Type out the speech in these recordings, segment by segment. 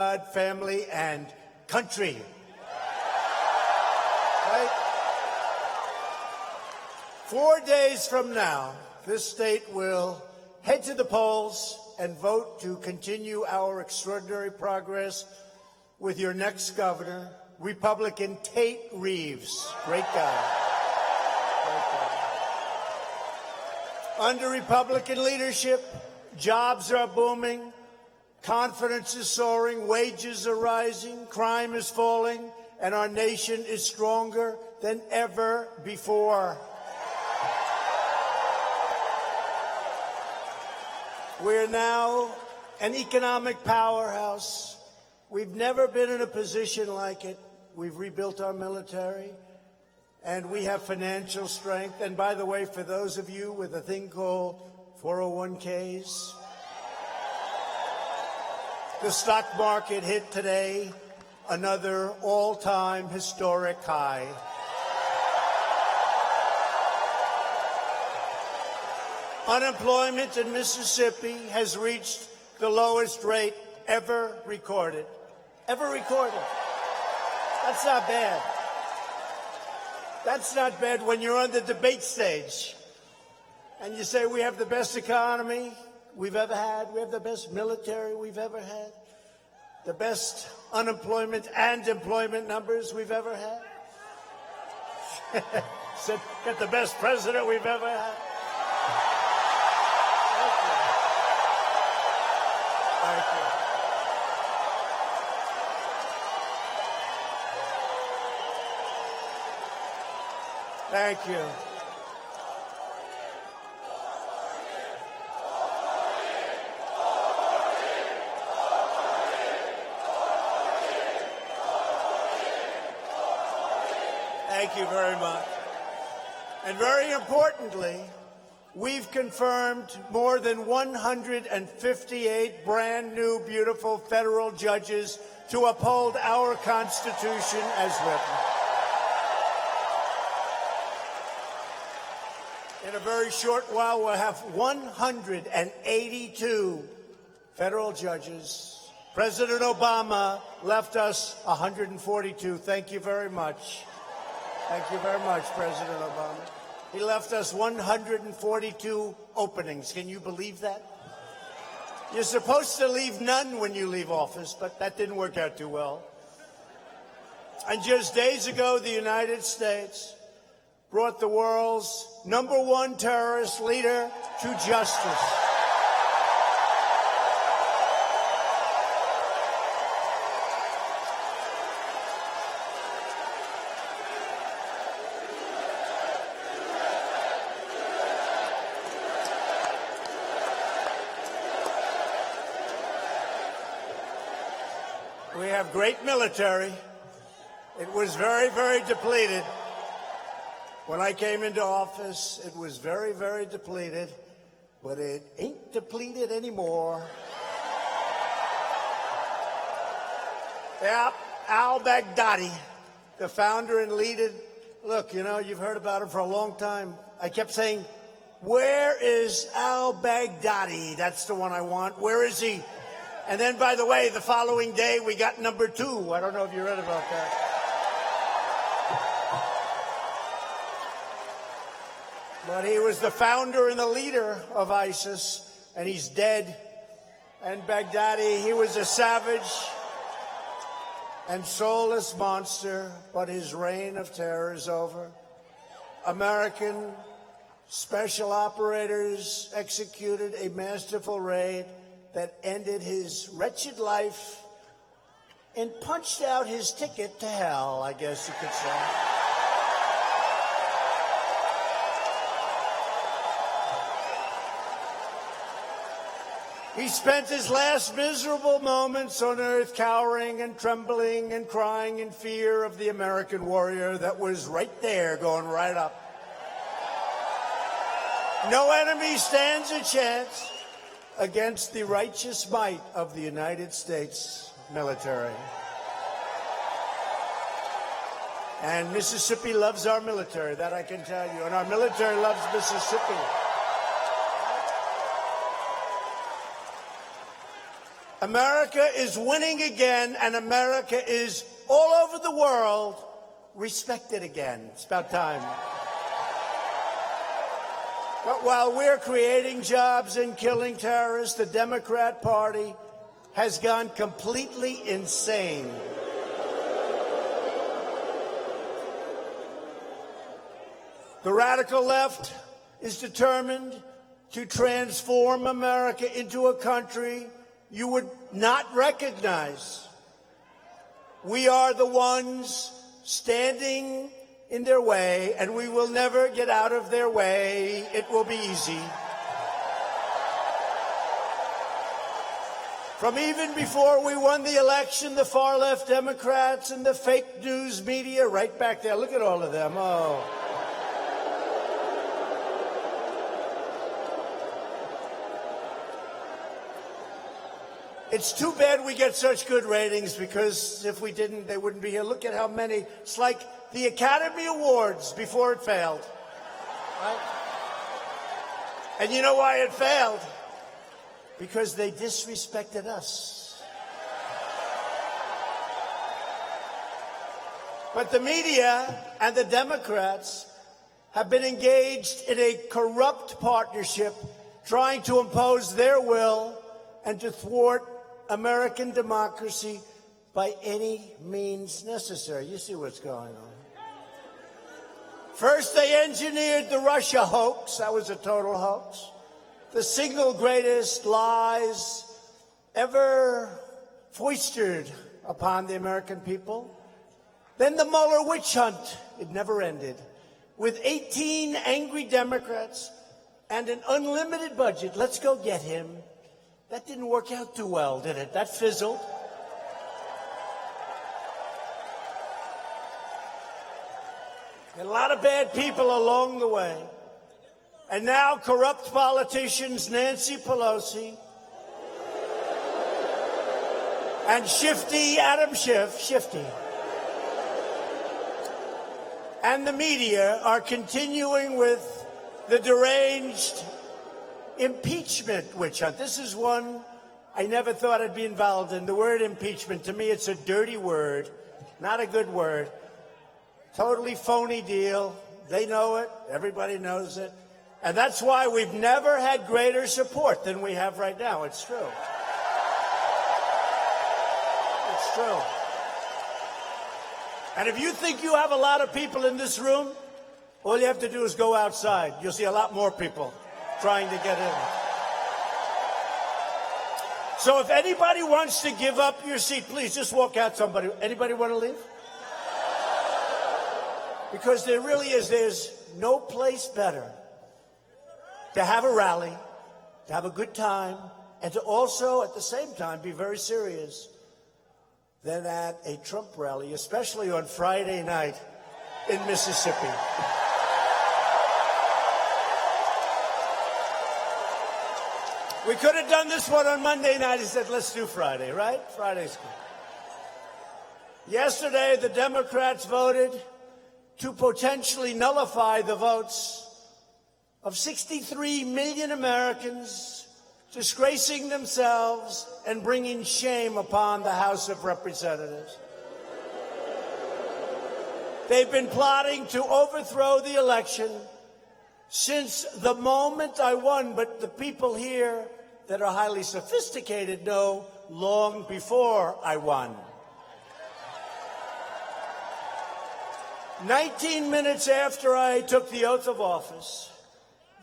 God, family, and country. Right? 4 days from now, this state will head to the polls and vote to continue our extraordinary progress with your next governor, Republican Tate Reeves. Great guy. Great guy. Under Republican leadership, jobs are booming, confidence is soaring, wages are rising, crime is falling, and our nation is stronger than ever before. We're now an economic powerhouse. We've never been in a position like it. We've rebuilt our military, and we have financial strength. And by the way, for those of you with a thing called 401ks, the stock market hit today another all-time historic high. Unemployment in Mississippi has reached the lowest rate ever recorded. Ever recorded. That's not bad. That's not bad when you're on the debate stage and you say we have the best economy we've ever had, we have the best military we've ever had, the best unemployment and employment numbers we've ever had. Said, get the best president we've ever had. Thank you. Thank you. Thank you. Thank you very much. And very importantly, we've confirmed more than 158 brand new, beautiful federal judges to uphold our Constitution as written. In a very short while, we'll have 182 federal judges. President Obama left us 142. Thank you very much. Thank you very much, President Obama. He left us 142 openings. Can you believe that? You're supposed to leave none when you leave office, but that didn't work out too well. And just days ago, the United States brought the world's #1 terrorist leader to justice. We have great military. It was very, very depleted. When I came into office, it was very, very depleted, but it ain't depleted anymore. Yeah, al-Baghdadi, the founder and leader. Look, you know, you've heard about him for a long time. I kept saying, where is al-Baghdadi? That's the one I want. Where is he? And then, by the way, the following day, we got #2. I don't know if you read about that. But he was the founder and the leader of ISIS, and he's dead. And Baghdadi, he was a savage and soulless monster, but his reign of terror is over. American special operators executed a masterful raid that ended his wretched life and punched out his ticket to hell, I guess you could say. He spent his last miserable moments on earth cowering and trembling and crying in fear of the American warrior that was right there going right up. No enemy stands a chance against the righteous might of the United States military. And Mississippi loves our military, that I can tell you. And our military loves Mississippi. America is winning again, and America is all over the world respected again. It's about time. But while we're creating jobs and killing terrorists, the Democrat Party has gone completely insane. The radical left is determined to transform America into a country you would not recognize. We are the ones standing in their way, and we will never get out of their way. It will be easy. From even before we won the election, the far-left Democrats and the fake news media, right back there, look at all of them. Oh. It's too bad we get such good ratings, because if we didn't, they wouldn't be here. Look at how many. It's like the Academy Awards before it failed. Right? And you know why it failed? Because they disrespected us. But the media and the Democrats have been engaged in a corrupt partnership trying to impose their will and to thwart American democracy by any means necessary. You see what's going on. First, they engineered the Russia hoax. That was a total hoax. The single greatest lies ever foisted upon the American people. Then the Mueller witch hunt. It never ended. With 18 angry Democrats and an unlimited budget. Let's go get him. That didn't work out too well, did it? That fizzled. And a lot of bad people along the way. And now corrupt politicians Nancy Pelosi and shifty Adam Schiff, shifty, and the media are continuing with the deranged impeachment witch hunt. This is one I never thought I'd be involved in. The word impeachment, to me, it's a dirty word, not a good word. Totally phony deal. They know it. Everybody knows it. And that's why we've never had greater support than we have right now. It's true. It's true. And if you think you have a lot of people in this room, all you have to do is go outside. You'll see a lot more people trying to get in. So if anybody wants to give up your seat, please just walk out. Somebody. Anybody want to leave? Because there really is. There's no place better to have a rally, to have a good time, and to also, at the same time, be very serious than at a Trump rally, especially on Friday night in Mississippi. We could have done this one on Monday night. He said, let's do Friday, right? Friday's good. Yesterday, the Democrats voted to potentially nullify the votes of 63 million Americans, disgracing themselves and bringing shame upon the House of Representatives. They've been plotting to overthrow the election since the moment I won, but the people here that are highly sophisticated know long before I won. 19 minutes after I took the oath of office,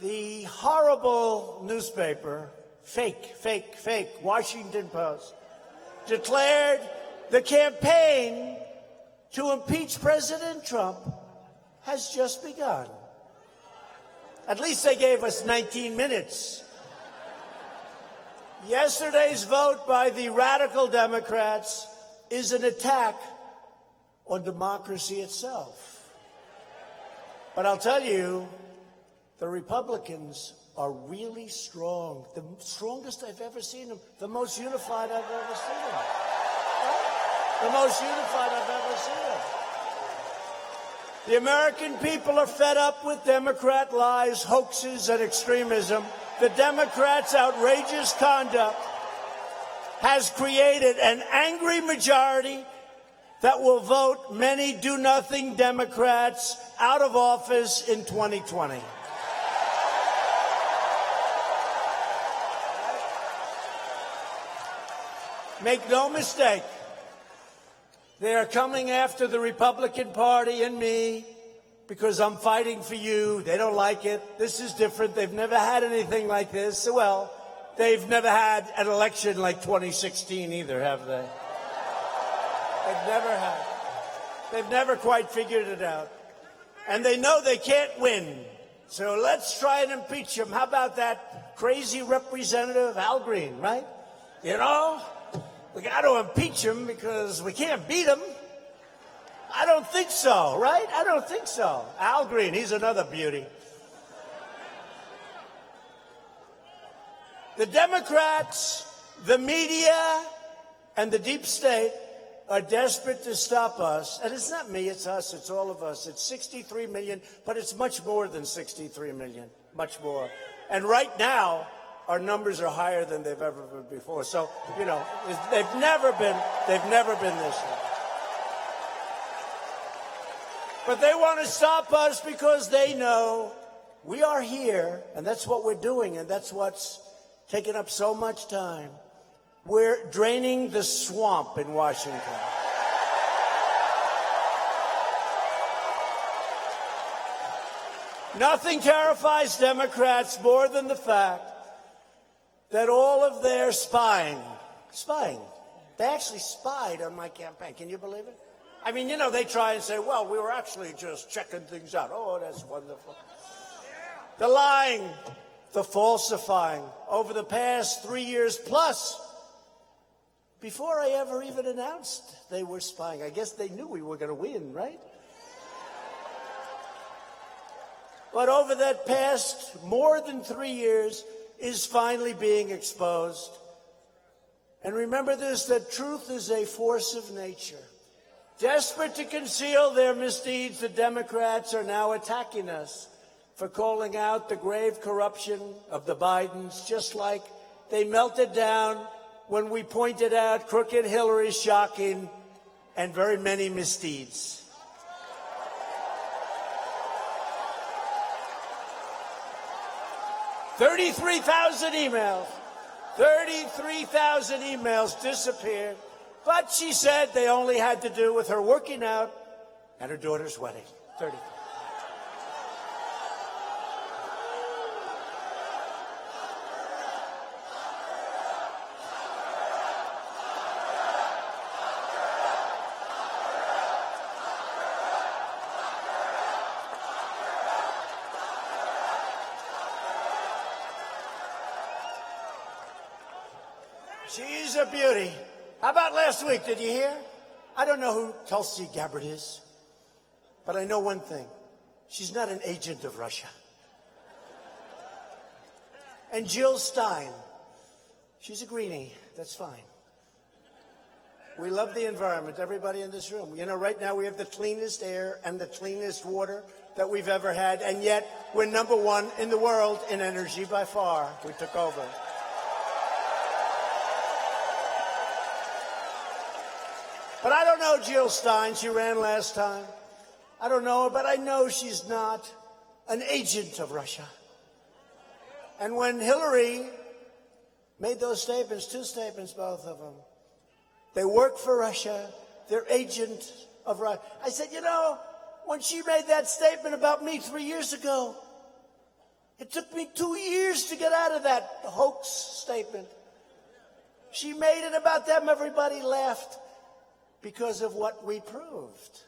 the horrible newspaper, fake, Washington Post, declared the campaign to impeach President Trump has just begun. At least they gave us 19 minutes. Yesterday's vote by the radical Democrats is an attack on democracy itself. But I'll tell you, the Republicans are really strong, the strongest I've ever seen them, the most unified I've ever seen them. The most unified I've ever seen them. The American people are fed up with Democrat lies, hoaxes, and extremism. The Democrats' outrageous conduct has created an angry majority that will vote many do-nothing Democrats out of office in 2020. Make no mistake, they are coming after the Republican Party and me because I'm fighting for you. They don't like it. This is different. They've never had anything like this. Well, they've never had an election like 2016 either, have they? They've never had. They've never quite figured it out. And they know they can't win. So let's try and impeach him. How about that crazy Representative Al Green, right? You know, we got to impeach him because we can't beat him. I don't think so, right? I don't think so. Al Green, he's another beauty. The Democrats, the media, and the deep state are desperate to stop us. And it's not me, it's us, it's all of us. It's 63 million, but it's much more than 63 million, much more. And right now, our numbers are higher than they've ever been before. So, you know, they've never been this high. But they want to stop us because they know we are here, and that's what we're doing, and that's what's taken up so much time. We're draining the swamp in Washington. Nothing terrifies Democrats more than the fact that all of their spying, they actually spied on my campaign. Can you believe it? I mean, you know, they try and say, well, we were actually just checking things out. Oh, that's wonderful. The lying, the falsifying over the past 3 years plus, before I ever even announced they were spying. I guess they knew we were going to win, right? But over that past more than 3 years is finally being exposed. And remember this, that truth is a force of nature. Desperate to conceal their misdeeds, the Democrats are now attacking us for calling out the grave corruption of the Bidens, just like they melted down when we pointed out crooked Hillary's shocking and very many misdeeds. $33,000 emails disappeared. But she said they only had to do with her working out and her daughter's wedding. 30. She's a beauty. How about last week? Did you hear? I don't know who Tulsi Gabbard is, but I know one thing. She's not an agent of Russia. And Jill Stein, she's a greenie. That's fine. We love the environment, everybody in this room. You know, right now we have the cleanest air and the cleanest water that we've ever had, and yet we're #1 in the world in energy by far. We took over. But I don't know Jill Stein. She ran last time. I don't know her, but I know she's not an agent of Russia. And when Hillary made those statements, 2 statements, both of them, they work for Russia, they're agent of Russia. I said, you know, when she made that statement about me 3 years ago, it took me 2 years to get out of that hoax statement. She made it about them, everybody laughed. Because of what we proved.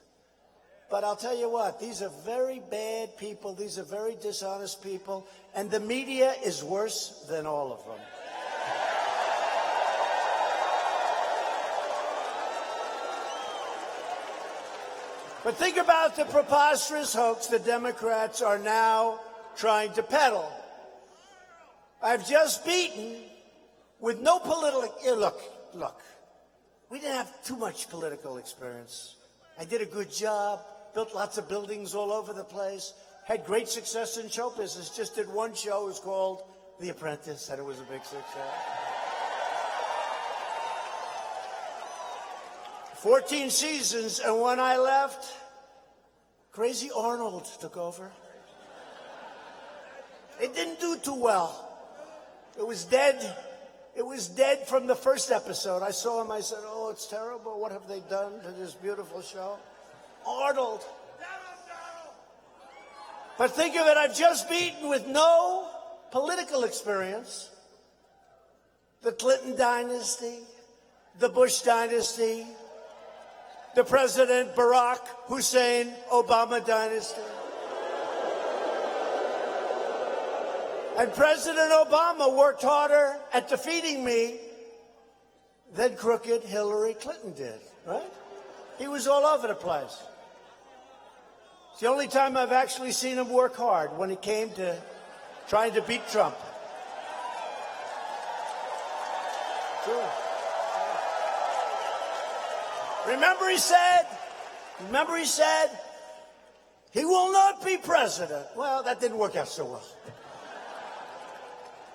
But I'll tell you what, these are very bad people. These are very dishonest people. And the media is worse than all of them. But think about the preposterous hoax the Democrats are now trying to peddle. I've just beaten with no political... Look. We didn't have too much political experience. I did a good job, built lots of buildings all over the place, had great success in show business. Just did one show, it was called The Apprentice, and it was a big success. 14 seasons, and when I left, Crazy Arnold took over. It didn't do too well. It was dead. It was dead from the first episode. I saw him, I said, oh, it's terrible. What have they done to this beautiful show? Arnold. But think of it, I've just beaten with no political experience the Clinton dynasty, the Bush dynasty, the President Barack Hussein Obama dynasty. And President Obama worked harder at defeating me than crooked Hillary Clinton did, right? He was all over the place. It's the only time I've actually seen him work hard, when it came to trying to beat Trump. True. Remember he said, he will not be president. Well, that didn't work out so well.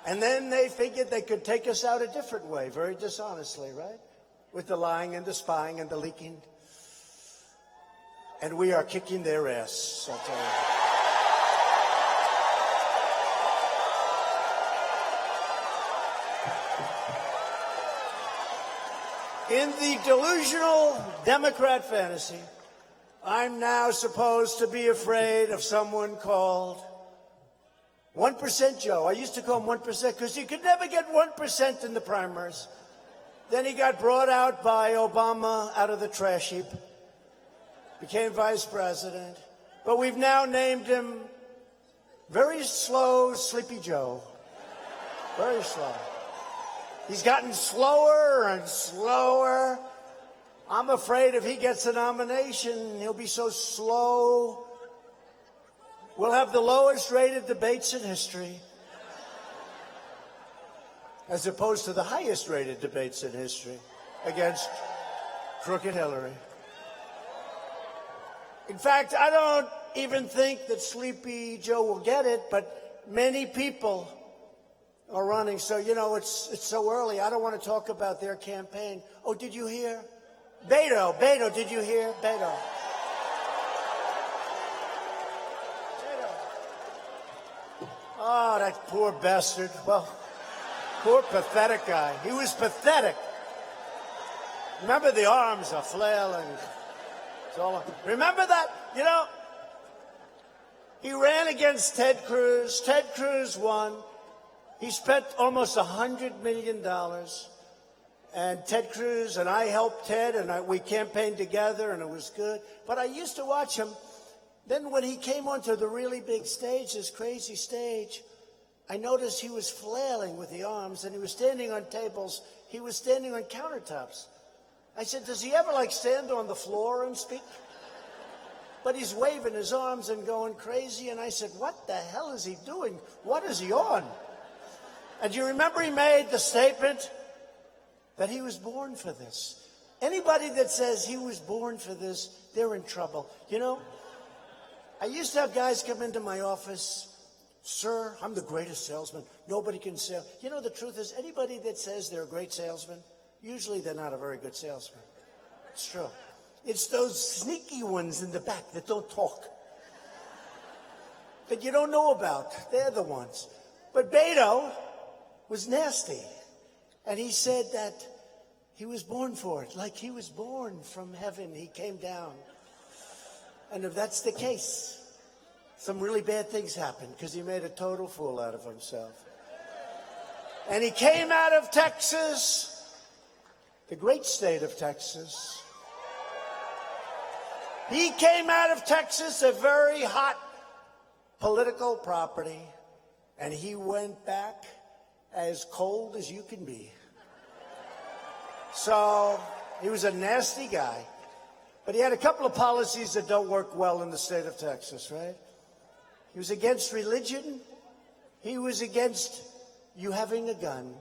And then they figured they could take us out a different way, very dishonestly, right? With the lying and the spying and the leaking. And we are kicking their ass, I'll tell you. In the delusional Democrat fantasy, I'm now supposed to be afraid of someone called 1% Joe. I used to call him 1% because you could never get 1% in the primaries. Then he got brought out by Obama out of the trash heap, became vice president. But we've now named him Very Slow Sleepy Joe. Very slow. He's gotten slower and slower. I'm afraid if he gets a nomination, he'll be so slow. We'll have the lowest rated debates in history, as opposed to the highest rated debates in history against crooked Hillary. In fact, I don't even think that Sleepy Joe will get it, but many people are running. So, you know, it's so early. I don't want to talk about their campaign. Oh, did you hear? Beto, did you hear? Beto. Oh, that poor bastard. Well, poor pathetic guy. He was pathetic. Remember the arms are flailing. It's all, remember that? You know, he ran against Ted Cruz. Ted Cruz won. He spent almost $100 million. And Ted Cruz and I helped Ted, and we campaigned together, and it was good. But I used to watch him. Then when he came onto the really big stage, this crazy stage, I noticed he was flailing with the arms, and he was standing on tables. He was standing on countertops. I said, does he ever, like, stand on the floor and speak? But he's waving his arms and going crazy, and I said, what the hell is he doing? What is he on? And you remember he made the statement that he was born for this. Anybody that says he was born for this, they're in trouble. You know, I used to have guys come into my office, sir, I'm the greatest salesman. Nobody can sell. You know, the truth is, anybody that says they're a great salesman, usually they're not a very good salesman. It's true. It's those sneaky ones in the back that don't talk, that you don't know about. They're the ones. But Beto was nasty. And he said that he was born for it. Like he was born from heaven. He came down. And if that's the case, some really bad things happened because he made a total fool out of himself. And he came out of Texas, the great state of Texas. He came out of Texas, a very hot political property, and he went back as cold as you can be. So he was a nasty guy. But he had a couple of policies that don't work well in the state of Texas, right? He was against religion. He was against you having a gun.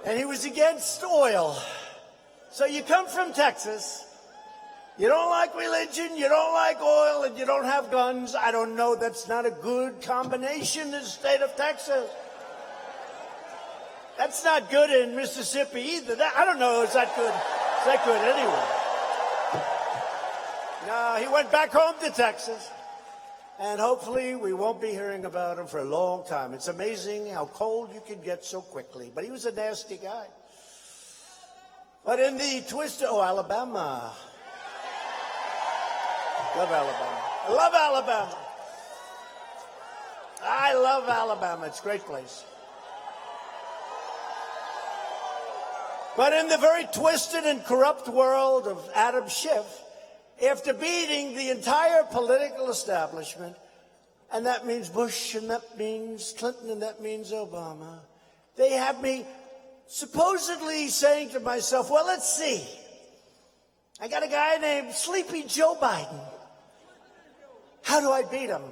And he was against oil. So you come from Texas, you don't like religion, you don't like oil, and you don't have guns. I don't know, that's not a good combination in the state of Texas. That's not good in Mississippi either. I don't know. Is that good? Is that good anyway? No, he went back home to Texas. And hopefully we won't be hearing about him for a long time. It's amazing how cold you can get so quickly. But he was a nasty guy. But in the twist, Alabama. Love Alabama. I love Alabama. I love Alabama. It's a great place. But in the very twisted and corrupt world of Adam Schiff, after beating the entire political establishment, and that means Bush, and that means Clinton, and that means Obama, they have me supposedly saying to myself, well, let's see. I got a guy named Sleepy Joe Biden. How do I beat him?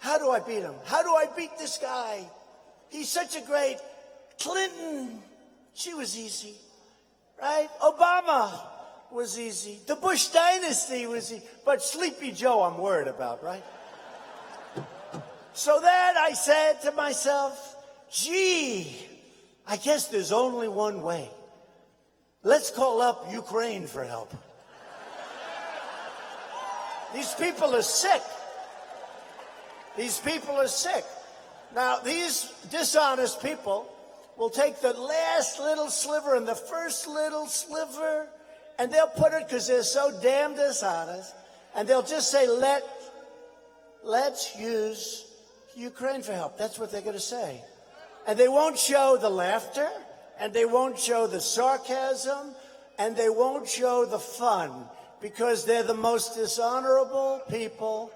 How do I beat him? How do I beat this guy? He's such a great Clinton. She was easy, right? Obama was easy. The Bush dynasty was easy. But Sleepy Joe, I'm worried about, right? So then I said to myself, gee, I guess there's only one way. Let's call up Ukraine for help. These people are sick. These people are sick. Now, these dishonest people will take the last little sliver and the first little sliver, and they'll put it, because they're so damn dishonest, and they'll just say, let's use Ukraine for help. That's what they're going to say. And they won't show the laughter, and they won't show the sarcasm, and they won't show the fun, because they're the most dishonorable people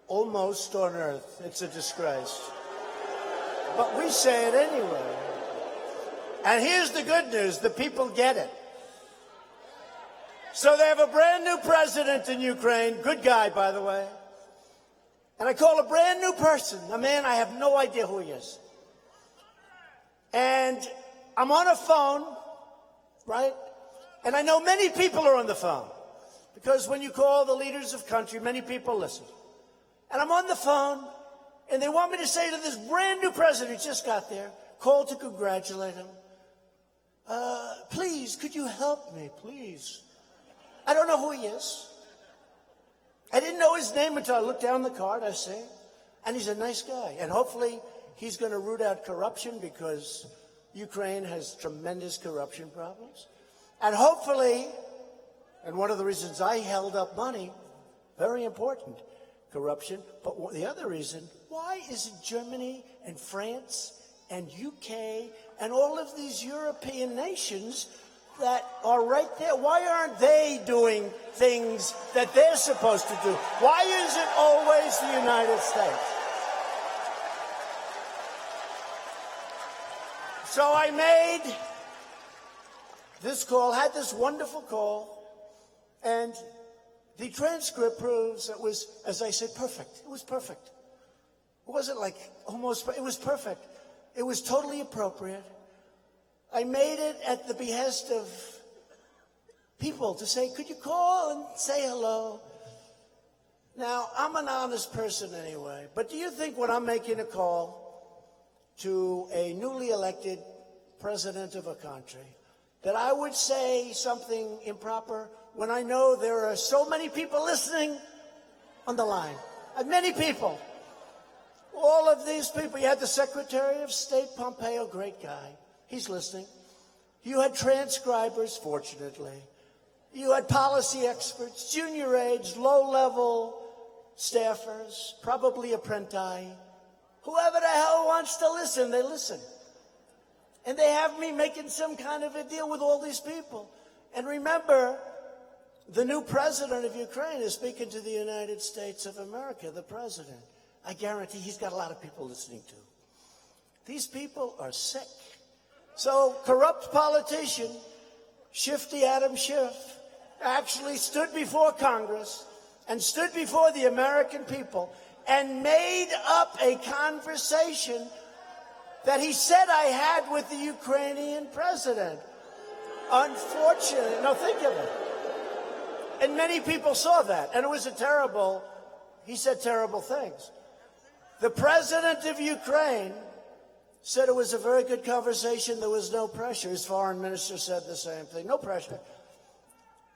almost on earth. It's a disgrace. But we say it anyway. And here's the good news. The people get it. So they have a brand new president in Ukraine. Good guy, by the way. And I call a brand new person, a man I have no idea who he is. And I'm on a phone, right? And I know many people are on the phone. Because when you call the leaders of country, many people listen. And I'm on the phone, and they want me to say to this brand new president who just got there, call to congratulate him, please, could you help me, please? I don't know who he is. I didn't know his name until I looked down the card, I see. And he's a nice guy. And hopefully he's going to root out corruption, because Ukraine has tremendous corruption problems. And hopefully, and one of the reasons I held up money, very important, corruption. But the other reason, why isn't Germany and France and UK and all of these European nations that are right there, why aren't they doing things that they're supposed to do? Why is it always the United States? So I made this call, had this wonderful call, and the transcript proves it was, as I said, perfect. It was perfect. It wasn't like almost, it was perfect. It was totally appropriate. I made it at the behest of people to say, could you call and say hello? Now, I'm an honest person anyway, but do you think when I'm making a call to a newly elected president of a country, that I would say something improper when I know there are so many people listening on the line? Many people. All of these people. You had the Secretary of State, Pompeo, great guy. He's listening. You had transcribers, fortunately. You had policy experts, junior aides, low-level staffers, probably apprentice. Whoever the hell wants to listen, they listen. And they have me making some kind of a deal with all these people. And remember, the new president of Ukraine is speaking to the United States of America, the president. I guarantee he's got a lot of people listening to. These people are sick. So, corrupt politician, shifty Adam Schiff, actually stood before Congress and stood before the American people and made up a conversation that he said I had with the Ukrainian president. Unfortunately, no, think of it. And many people saw that, and it was he said terrible things. The president of Ukraine said it was a very good conversation. There was no pressure. His foreign minister said the same thing. No pressure.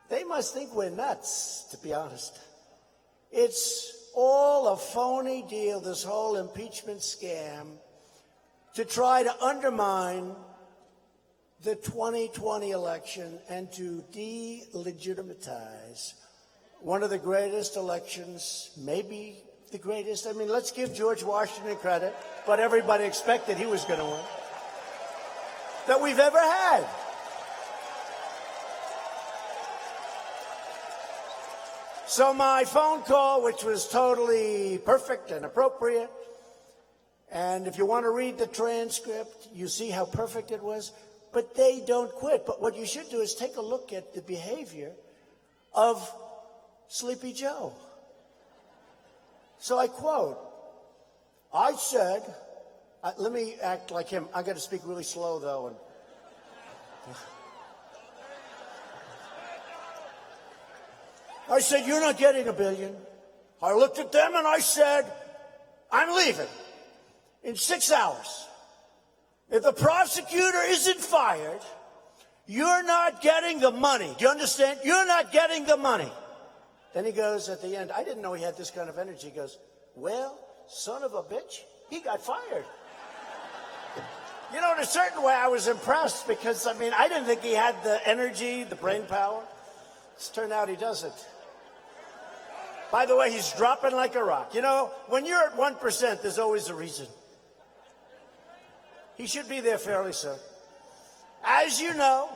They must think we're nuts, to be honest. It's all a phony deal, this whole impeachment scam, to try to undermine the 2020 election and to delegitimize one of the greatest elections, maybe the greatest. I mean, let's give George Washington credit, but everybody expected he was going to win, that we've ever had. So my phone call, which was totally perfect and appropriate, and if you want to read the transcript, you see how perfect it was, but they don't quit. But what you should do is take a look at the behavior of Sleepy Joe. So I quote, I said, let me act like him. I got to speak really slow, though. And I said, you're not getting $1 billion. I looked at them and I said, I'm leaving in 6 hours. If the prosecutor isn't fired, you're not getting the money. Do you understand? You're not getting the money. Then he goes at the end, I didn't know he had this kind of energy. He goes, well, son of a bitch, he got fired. You know, in a certain way, I was impressed because, I mean, I didn't think he had the energy, the brain power. It's turned out he doesn't. By the way, he's dropping like a rock. You know, when you're at 1%, there's always a reason. He should be there fairly soon. As you know,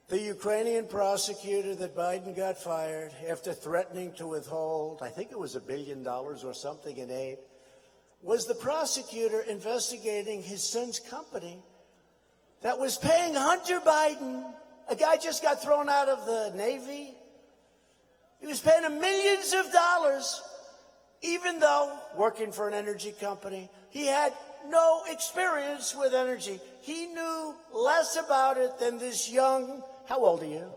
the Ukrainian prosecutor that Biden got fired after threatening to withhold, I think it was $1 billion or something in aid, was the prosecutor investigating his son's company that was paying Hunter Biden. A guy just got thrown out of the Navy. He was paying him millions of dollars, even though working for an energy company, he had no experience with energy. He knew less about it than this young, how old are you?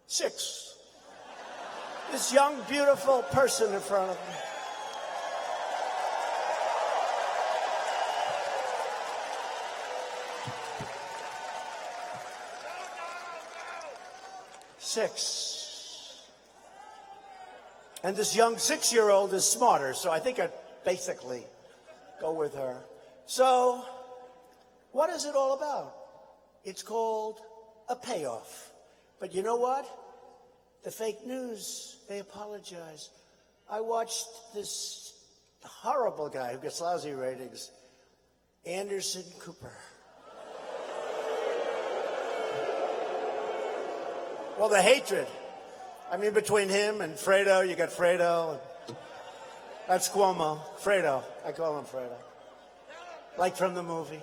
6. This young, beautiful person in front of me. Six. And this young 6-year-old is smarter, so I think I'd basically go with her. So, what is it all about? It's called a payoff. But you know what? The fake news, they apologize. I watched this horrible guy who gets lousy ratings, Anderson Cooper. Well, the hatred. I mean, between him and Fredo, you got Fredo. That's Cuomo. Fredo. I call him Fredo. Like from the movie.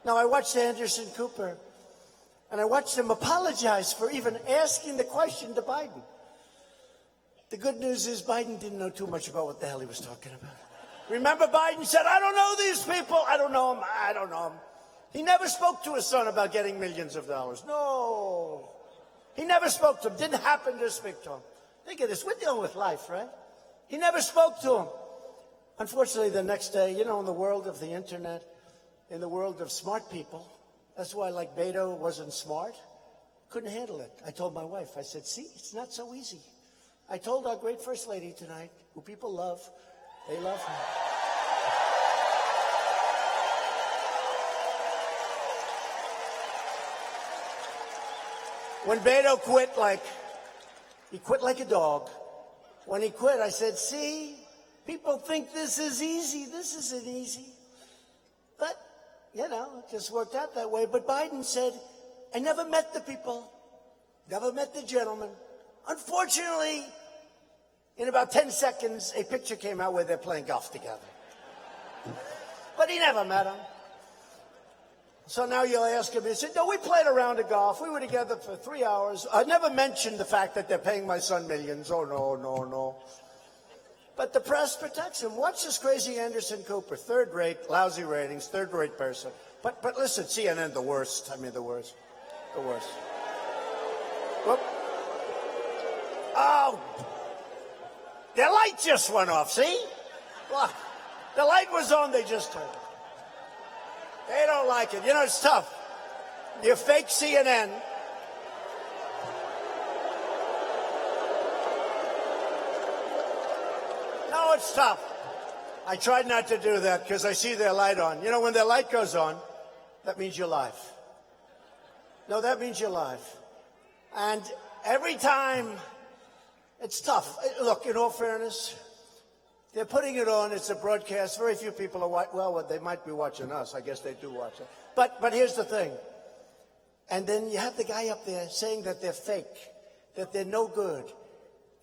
Now, I watched Anderson Cooper, and I watched him apologize for even asking the question to Biden. The good news is Biden didn't know too much about what the hell he was talking about. Remember, Biden said, I don't know these people. I don't know them. I don't know them. He never spoke to his son about getting millions of dollars. No. He never spoke to him. Didn't happen to speak to him. Think of this. We're dealing with life, right? He never spoke to him. Unfortunately, the next day, you know, in the world of the internet, in the world of smart people, that's why, like, Beto wasn't smart. Couldn't handle it. I told my wife, I said, see, it's not so easy. I told our great First Lady tonight, who people love, they love her. When Beto quit, he quit like a dog. When he quit, I said, see, people think this is easy. This isn't easy. But, you know, it just worked out that way. But Biden said, I never met the people, never met the gentleman. Unfortunately, in about 10 seconds, a picture came out where they're playing golf together. But he never met him. So now you'll ask him, he said, no, we played a round of golf. We were together for 3 hours. I never mentioned the fact that they're paying my son millions. Oh, no, no, no. But the press protects him. Watch this crazy Anderson Cooper, third-rate, lousy ratings, third-rate person. But listen, CNN, the worst. I mean, the worst. The worst. Whoop. Oh, their light just went off, see? Look. The light was on, they just turned it. They don't like it. You know, it's tough. You're fake CNN. No, it's tough. I tried not to do that because I see their light on. You know, when their light goes on, that means you're live. No, that means you're live. And every time, it's tough. Look, in all fairness, they're putting it on. It's a broadcast. Very few people are watching. Well, they might be watching us. I guess they do watch it. But here's the thing. And then you have the guy up there saying that they're fake, that they're no good,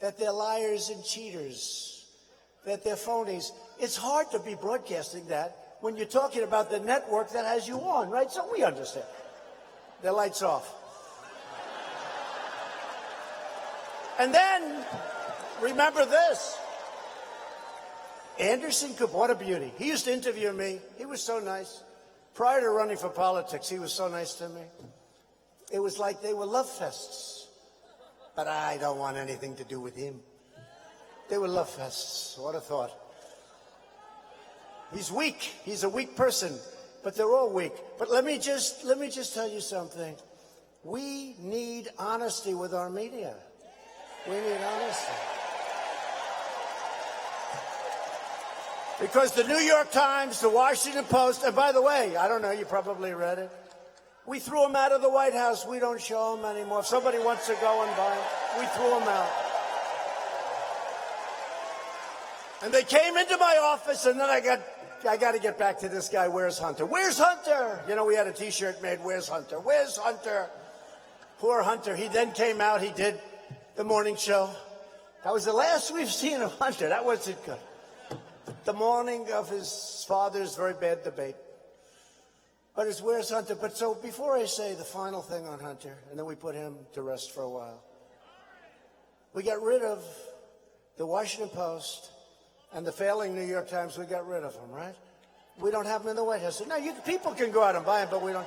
that they're liars and cheaters, that they're phonies. It's hard to be broadcasting that when you're talking about the network that has you on, right? So we understand. Their lights off. And then, remember this. Anderson Cooper, what a beauty. He used to interview me. He was so nice. Prior to running for politics, he was so nice to me. It was like they were love fests. But I don't want anything to do with him. They were love fests. What a thought. He's weak. He's a weak person. But they're all weak. But let me just tell you something. We need honesty with our media. We need honesty. Because the New York Times, the Washington Post, and by the way, I don't know, you probably read it. We threw them out of the White House. We don't show them anymore. If somebody wants to go and buy them, we threw them out. And they came into my office, and then I got to get back to this guy, Where's Hunter? Where's Hunter? You know, we had a T-shirt made, Where's Hunter? Where's Hunter? Poor Hunter. He then came out. He did the morning show. That was the last we've seen of Hunter. That wasn't good. The morning of his father's very bad debate. But it's Where's Hunter? But so before I say the final thing on Hunter, and then we put him to rest for a while, we got rid of the Washington Post and the failing New York Times. We got rid of them, right? We don't have them in the White House. Now, people can go out and buy them, but we don't.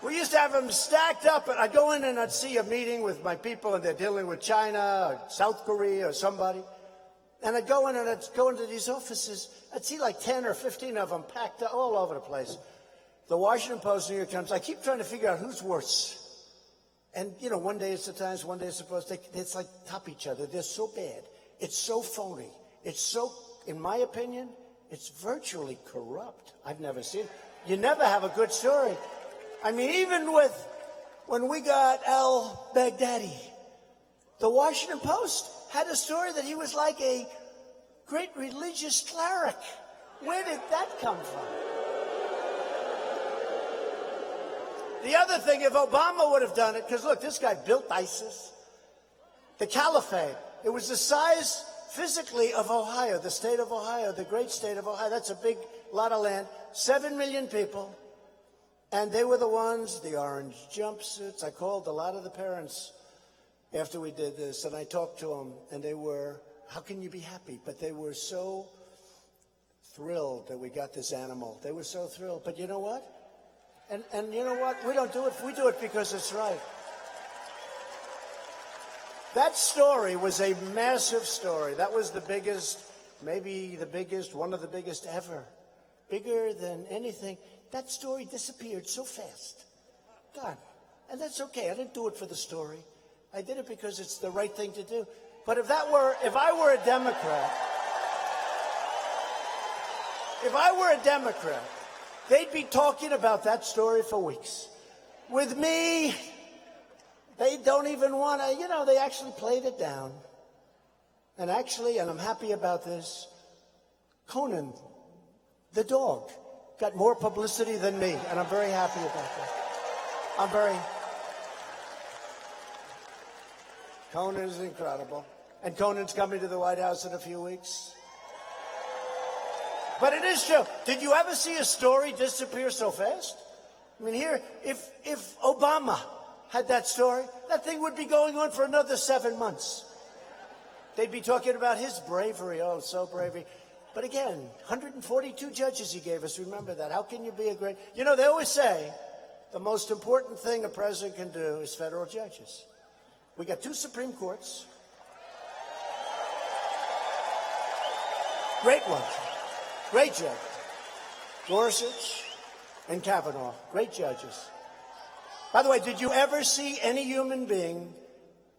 We used to have them stacked up, and I'd go in and I'd see a meeting with my people, and they're dealing with China or South Korea or somebody. And I'd go in and I'd go into these offices. I'd see like 10 or 15 of them packed all over the place. The Washington Post, New York Times. I keep trying to figure out who's worse. And, you know, one day it's the Times, one day it's the Post. It's like top each other. They're so bad. It's so phony. It's so, in my opinion, it's virtually corrupt. I've never seen it. You never have a good story. I mean, even when we got al-Baghdadi, the Washington Post had a story that he was like a great religious cleric. Where did that come from? The other thing, if Obama would have done it, because look, this guy built ISIS, the caliphate, it was the size physically of Ohio, the state of Ohio, the great state of Ohio. That's a big lot of land, 7 million people. And they were the ones, the orange jumpsuits. I called a lot of the parents after we did this, and I talked to them, and they were, how can you be happy? But they were so thrilled that we got this animal. They were so thrilled. But you know what? And you know what? We don't do it. We do it because it's right. That story was a massive story. That was the biggest, maybe the biggest, one of the biggest ever. Bigger than anything. That story disappeared so fast. Gone. And that's okay. I didn't do it for the story. I did it because it's the right thing to do. But if I were a Democrat, they'd be talking about that story for weeks. With me, they don't even want to, you know, they actually played it down. And actually, and I'm happy about this, Conan, the dog, got more publicity than me, and I'm very happy about that. Conan is incredible. And Conan's coming to the White House in a few weeks. But it is true. Did you ever see a story disappear so fast? I mean, here, if Obama had that story, that thing would be going on for another 7 months. They'd be talking about his bravery. Oh, so bravery. But again, 142 judges he gave us. Remember that. How can you be a great... You know, they always say the most important thing a president can do is federal judges. We got 2 Supreme Courts. Great ones. Great judge. Gorsuch and Kavanaugh, great judges. By the way, did you ever see any human being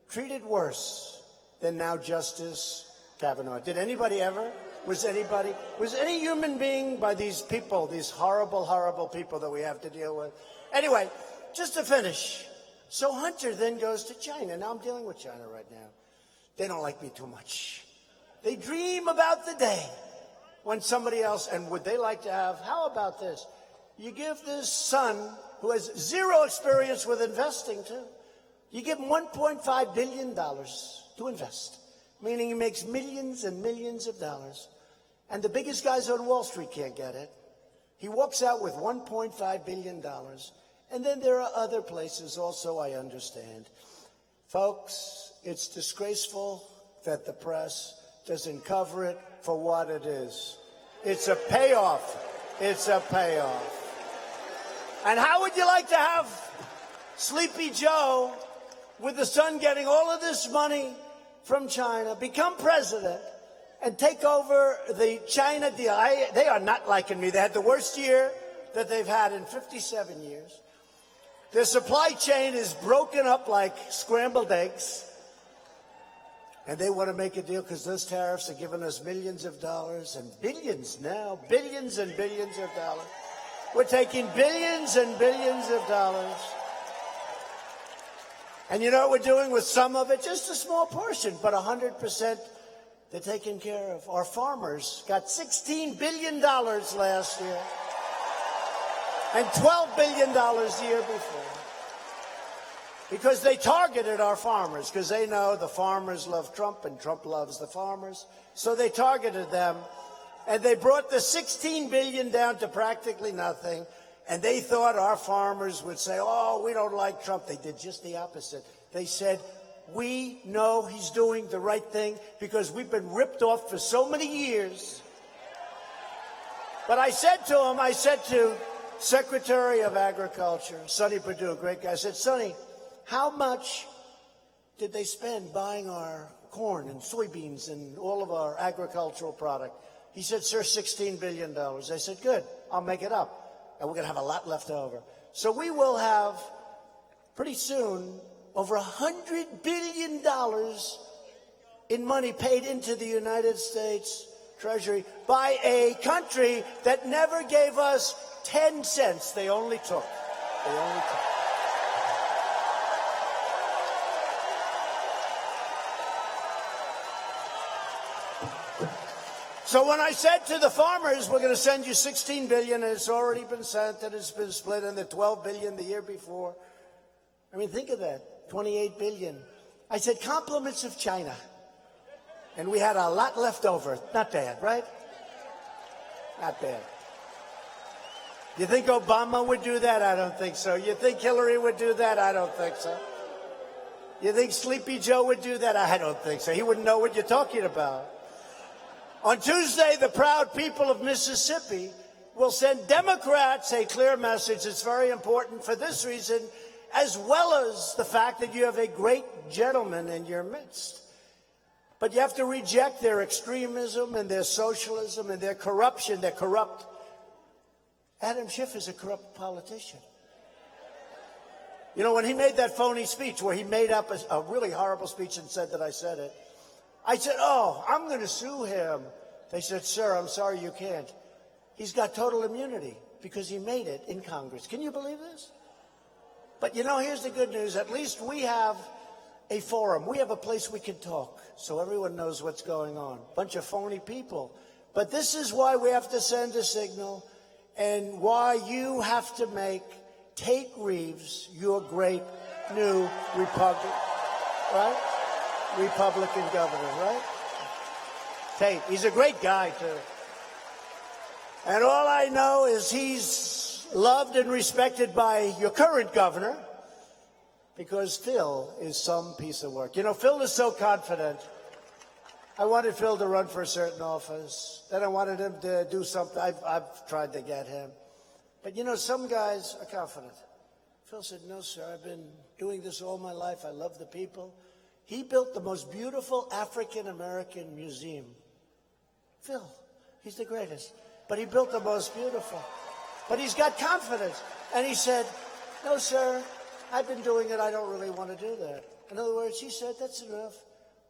treated worse than now Justice Kavanaugh? Did anybody ever? Was any human being by these people, these horrible, horrible people that we have to deal with? Anyway, just to finish, so Hunter then goes to China. Now I'm dealing with China right now. They don't like me too much. They dream about the day when somebody else, and would they like to have, how about this? You give this son, who has zero experience with investing too, you give him $1.5 billion to invest, meaning he makes millions and millions of dollars. And the biggest guys on Wall Street can't get it. He walks out with $1.5 billion. And then there are other places also, I understand. Folks, it's disgraceful that the press doesn't cover it for what it is. It's a payoff. It's a payoff. And how would you like to have Sleepy Joe, with the son getting all of this money from China, become president and take over the China deal? They are not liking me. They had the worst year that they've had in 57 years. Their supply chain is broken up like scrambled eggs. And they want to make a deal because those tariffs are giving us millions of dollars and billions now, billions and billions of dollars. We're taking billions and billions of dollars. And you know what we're doing with some of it? Just a small portion, but 100% they're taken care of. Our farmers got $16 billion last year and $12 billion the year before. Because they targeted our farmers, because they know the farmers love Trump and Trump loves the farmers. So they targeted them, and they brought the $16 billion down to practically nothing. And they thought our farmers would say, oh, we don't like Trump. They did just the opposite. They said, we know he's doing the right thing because we've been ripped off for so many years. But I said to Secretary of Agriculture, Sonny Perdue, a great guy, I said, Sonny, how much did they spend buying our corn and soybeans and all of our agricultural product? He said, sir, $16 billion. I said, good, I'll make it up. And we're going to have a lot left over. So we will have, pretty soon, over $100 billion in money paid into the United States Treasury by a country that never gave us 10 cents. They only took. So when I said to the farmers, we're going to send you $16 billion, and it's already been sent, and it's been split, and the $12 billion the year before. I mean, think of that, $28 billion. I said, compliments of China. And we had a lot left over. Not bad, right? Not bad. You think Obama would do that? I don't think so. You think Hillary would do that? I don't think so. You think Sleepy Joe would do that? I don't think so. He wouldn't know what you're talking about. On Tuesday, the proud people of Mississippi will send Democrats a clear message. It's very important for this reason, as well as the fact that you have a great gentleman in your midst. But you have to reject their extremism and their socialism and their corruption. They're corrupt. Adam Schiff is a corrupt politician. You know, when he made that phony speech where he made up a really horrible speech and said that I said it, I said, oh, I'm going to sue him. They said, sir, I'm sorry, you can't. He's got total immunity because he made it in Congress. Can you believe this? But, you know, here's the good news. At least we have a forum. We have a place we can talk so everyone knows what's going on. Bunch of phony people. But this is why we have to send a signal and why you have to make Tate Reeves your great new Republican, right? Republican governor, right? Tate, he's a great guy, too. And all I know is he's loved and respected by your current governor because Phil is some piece of work. You know, Phil is so confident. I wanted Phil to run for a certain office. Then I wanted him to do something. I've tried to get him. But, you know, some guys are confident. Phil said, no, sir, I've been doing this all my life. I love the people. He built the most beautiful African-American museum. Phil, he's the greatest. but he built the most beautiful. But he's got confidence. And he said, no, sir, I've been doing it. I don't really want to do that. In other words, he said, that's enough.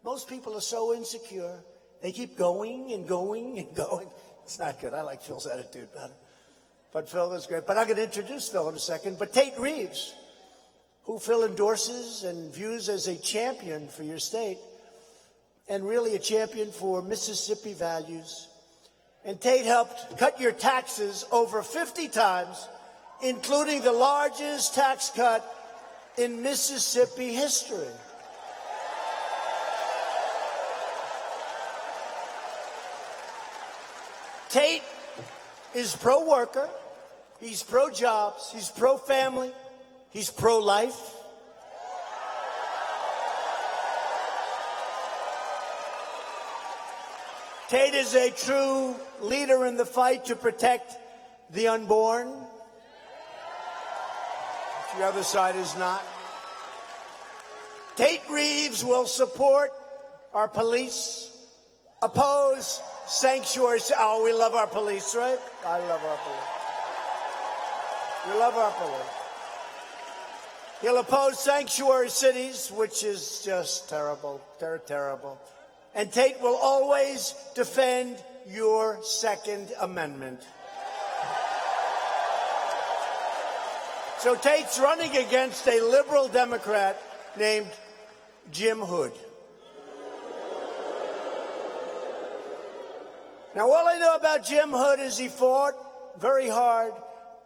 Most people are so insecure. They keep going and going and going. It's not good. I like Phil's attitude better. But Phil is great. But I'm going to introduce Phil in a second. But Tate Reeves, who Phil endorses and views as a champion for your state, and really a champion for Mississippi values. And Tate helped cut your taxes over 50 times, including the largest tax cut in Mississippi history. Tate is pro-worker, he's pro-jobs, he's pro-family, he's pro-life. Tate is a true leader in the fight to protect the unborn. The other side is not. Tate Reeves will support our police, oppose sanctuary. Oh, we love our police, right? I love our police. We love our police. He'll oppose sanctuary cities, which is just terrible. They're terrible. And Tate will always defend your Second Amendment. So Tate's running against a liberal Democrat named Jim Hood. Now, all I know about Jim Hood is he fought very hard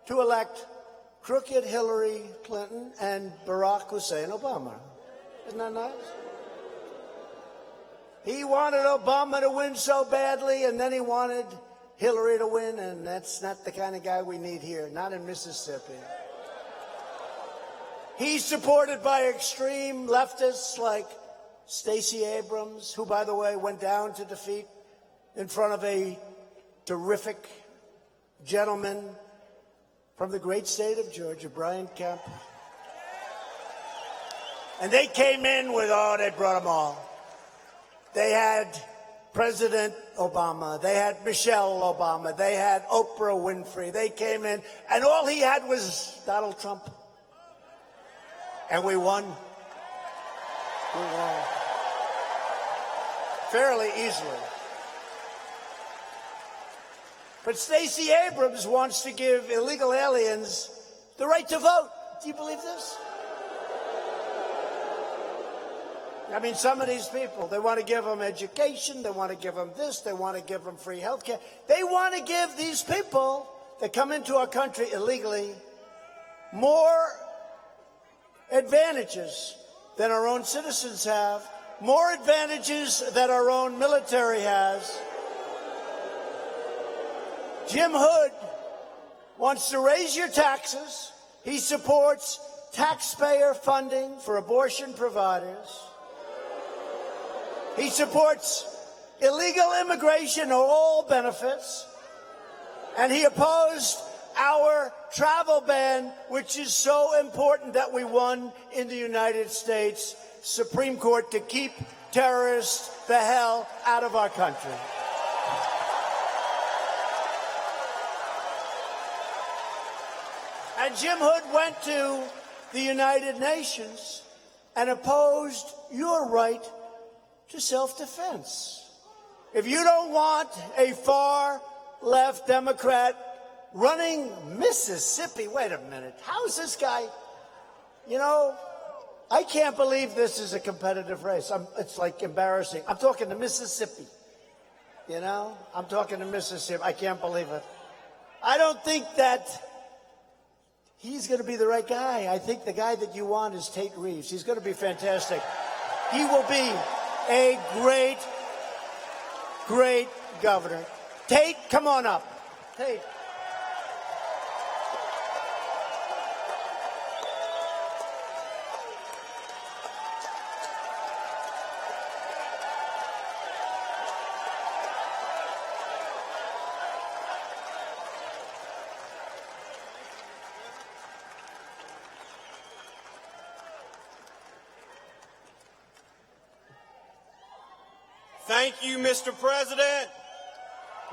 to elect crooked Hillary Clinton and Barack Hussein Obama. Isn't that nice? He wanted Obama to win so badly, and then he wanted Hillary to win, and that's not the kind of guy we need here, not in Mississippi. He's supported by extreme leftists like Stacey Abrams, who, by the way, went down to defeat in front of a terrific gentleman from the great state of Georgia, Brian Kemp. And they came in with, they brought them all. They had President Obama. They had Michelle Obama. They had Oprah Winfrey. They came in, and all he had was Donald Trump. And we won. We won. Fairly easily. But Stacey Abrams wants to give illegal aliens the right to vote. Do you believe this? I mean, some of these people, they want to give them education, they want to give them this, they want to give them free health care. They want to give these people that come into our country illegally more advantages than our own citizens have, more advantages than our own military has. Jim Hood wants to raise your taxes. He supports taxpayer funding for abortion providers. He supports illegal immigration or all benefits. And he opposed our travel ban, which is so important that we won in the United States Supreme Court to keep terrorists the hell out of our country. And Jim Hood went to the United Nations and opposed your right to self-defense. If you don't want a far-left Democrat running Mississippi, wait a minute, how is this guy? You know, I can't believe this is a competitive race. It's like embarrassing. I'm talking to Mississippi. You know, I'm talking to Mississippi. I can't believe it. I don't think that he's going to be the right guy. I think the guy that you want is Tate Reeves. He's going to be fantastic. He will be a great, great governor. Tate, come on up. Tate. Thank you, Mr. President.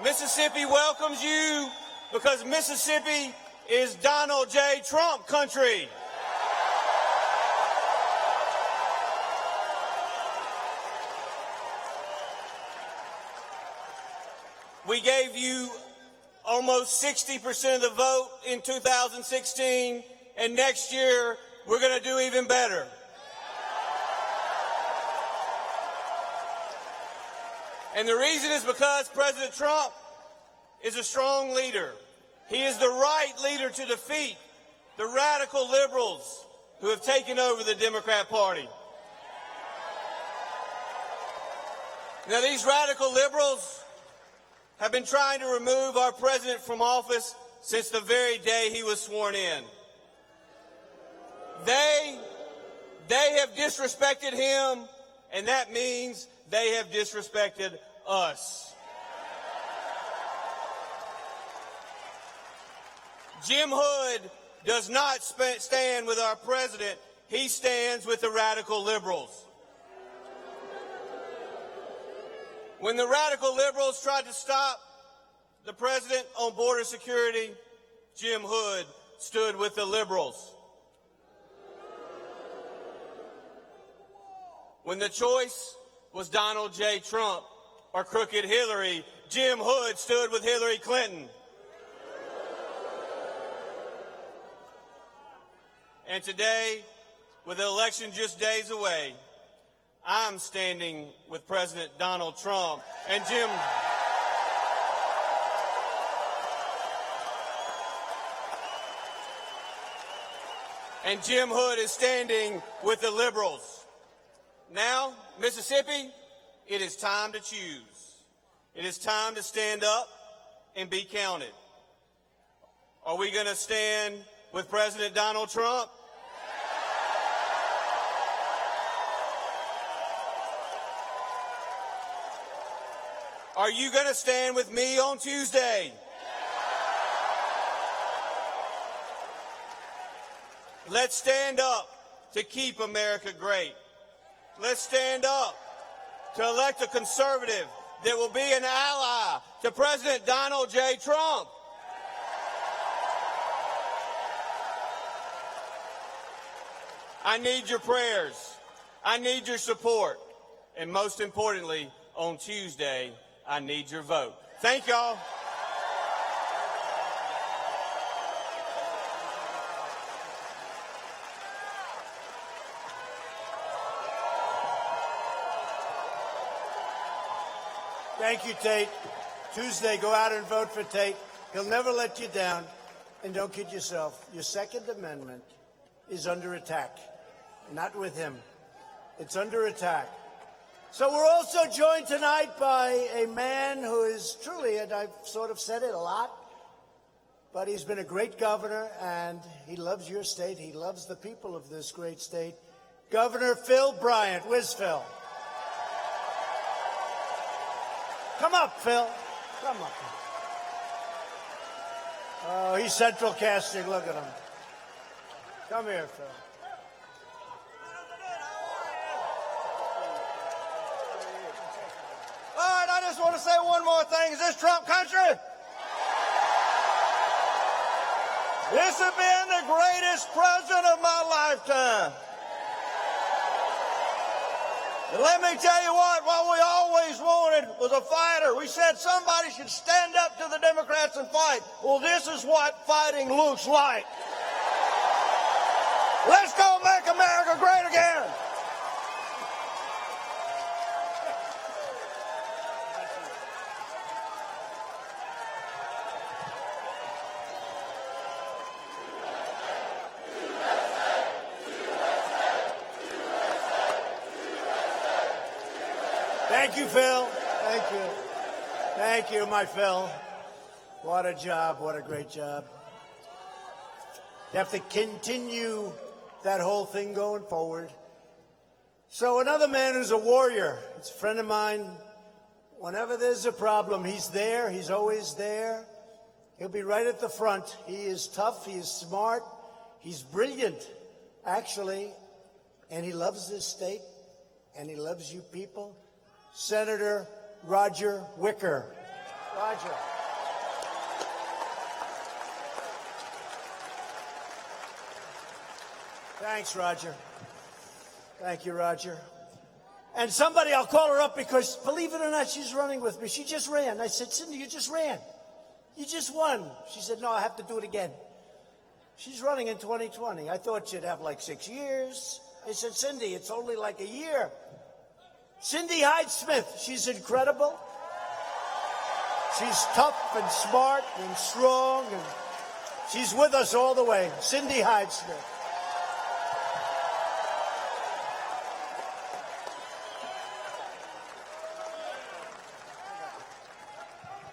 Mississippi welcomes you because Mississippi is Donald J. Trump country. We gave you almost 60% of the vote in 2016, and next year we're going to do even better. And the reason is because President Trump is a strong leader. He is the right leader to defeat the radical liberals who have taken over the Democrat Party. Now, these radical liberals have been trying to remove our president from office since the very day he was sworn in. They have disrespected him, and that means they have disrespected us. Jim Hood does not stand with our president. He stands with the radical liberals. When the radical liberals tried to stop the president on border security, Jim Hood stood with the liberals. When the choice was Donald J. Trump or crooked Hillary, Jim Hood stood with Hillary Clinton. And today, with the election just days away, I'm standing with President Donald Trump and Jim Hood is standing with the liberals. Now, Mississippi, it is time to choose. It is time to stand up and be counted. Are we going to stand with President Donald Trump? Are you going to stand with me on Tuesday? Let's stand up to keep America great. Let's stand up to elect a conservative that will be an ally to President Donald J. Trump. I need your prayers. I need your support. And most importantly, on Tuesday, I need your vote. Thank y'all. Thank you, Tate. Tuesday, go out and vote for Tate. He'll never let you down. And don't kid yourself. Your Second Amendment is under attack. Not with him. It's under attack. So we're also joined tonight by a man who is truly, and I've sort of said it a lot, but he's been a great governor, and he loves your state. He loves the people of this great state. Governor Phil Bryant. Where's Phil? Come up, Phil. Come up. Oh, he's central casting. Look at him. Come here, Phil. I just want to say one more thing. Is this Trump country? This has been the greatest president of my lifetime. And let me tell you what we always wanted was a fighter. We said somebody should stand up to the Democrats and fight. Well, this is what fighting looks like. Let's go make America great again. Thank you, Phil. Thank you. Thank you, my Phil. What a job. What a great job. You have to continue that whole thing going forward. So another man who's a warrior, it's a friend of mine. Whenever there's a problem, he's there. He's always there. He'll be right at the front. He is tough. He is smart. He's brilliant, actually. And he loves this state. And he loves you people. Senator Roger Wicker. Roger. Thanks, Roger. Thank you, Roger. And somebody, I'll call her up because, believe it or not, she's running with me. She just ran. I said, Cindy, you just ran. You just won. She said, no, I have to do it again. She's running in 2020. I thought she'd have like 6 years. I said, Cindy, it's only like a year. Cindy Hyde-Smith, she's incredible. She's tough and smart and strong, and she's with us all the way. Cindy Hyde-Smith.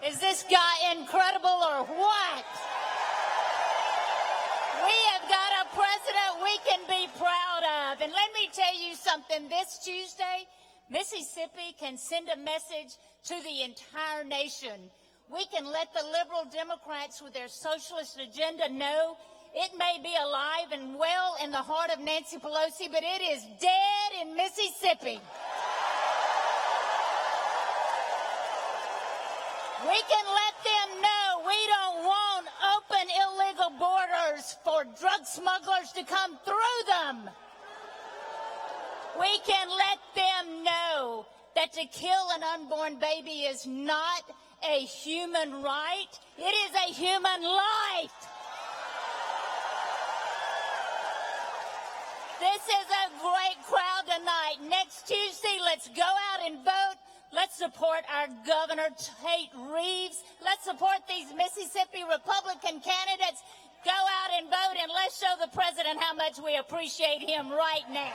Is this guy incredible or what? We have got a president we can be proud of. And let me tell you something. This Tuesday, Mississippi can send a message to the entire nation. We can let the liberal Democrats with their socialist agenda know it may be alive and well in the heart of Nancy Pelosi, but it is dead in Mississippi. We can let them know we don't want open illegal borders for drug smugglers to come through them. We can let them know that to kill an unborn baby is not a human right. It is a human life. This is a great crowd tonight. Next Tuesday, let's go out and vote. Let's support our Governor Tate Reeves. Let's support these Mississippi Republican candidates. Go out and vote, and let's show the president how much we appreciate him right now.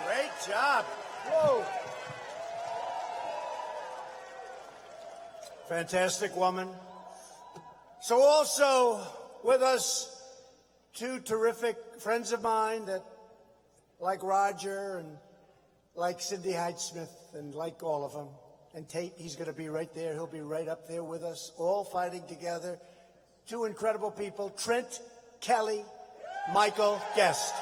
Great job. Whoa. Fantastic woman. So also with us, two terrific friends of mine that, like Roger and like Cindy Hyde-Smith and like all of them. And Tate, he's going to be right there. He'll be right up there with us, all fighting together. Two incredible people, Trent Kelly, Michael Guest.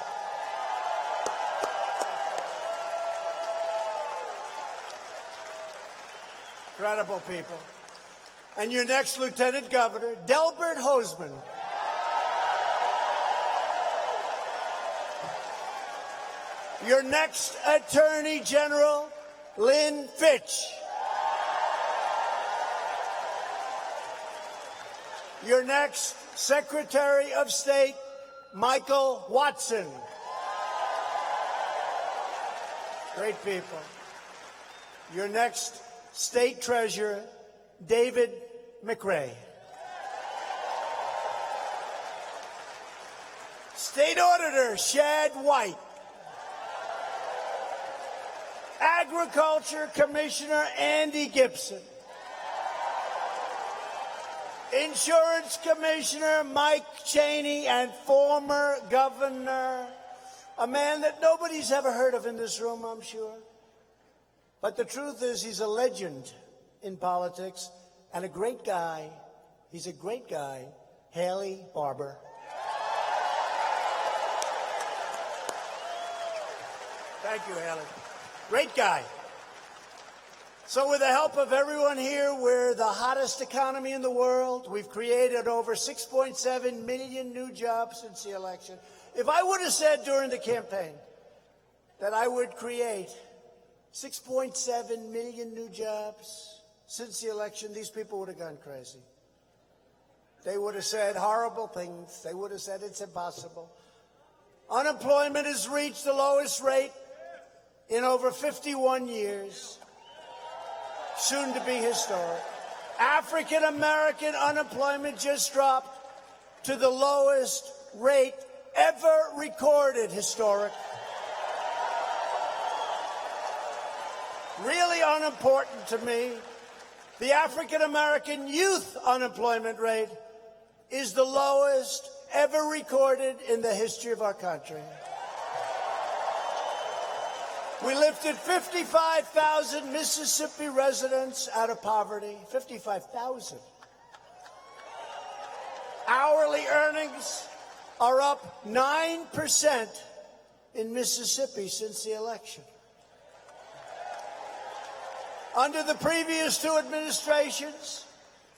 Incredible people. And your next Lieutenant Governor, Delbert Hosemann. Your next Attorney General, Lynn Fitch. Your next Secretary of State, Michael Watson. Great people. Your next State Treasurer, David McRae. State Auditor Shad White. Agriculture Commissioner Andy Gibson. Insurance Commissioner Mike Cheney, and former governor, a man that nobody's ever heard of in this room, I'm sure. But the truth is he's a legend in politics. And a great guy, he's a great guy, Haley Barbour. Thank you, Haley. Great guy. So with the help of everyone here, we're the hottest economy in the world. We've created over 6.7 million new jobs since the election. If I would have said during the campaign that I would create 6.7 million new jobs since the election, these people would have gone crazy. They would have said horrible things. They would have said it's impossible. Unemployment has reached the lowest rate in over 51 years, soon to be historic. African American unemployment just dropped to the lowest rate ever recorded, historic. Really unimportant to me, the African American youth unemployment rate is the lowest ever recorded in the history of our country. We lifted 55,000 Mississippi residents out of poverty. 55,000. Hourly earnings are up 9% in Mississippi since the election. Under the previous two administrations,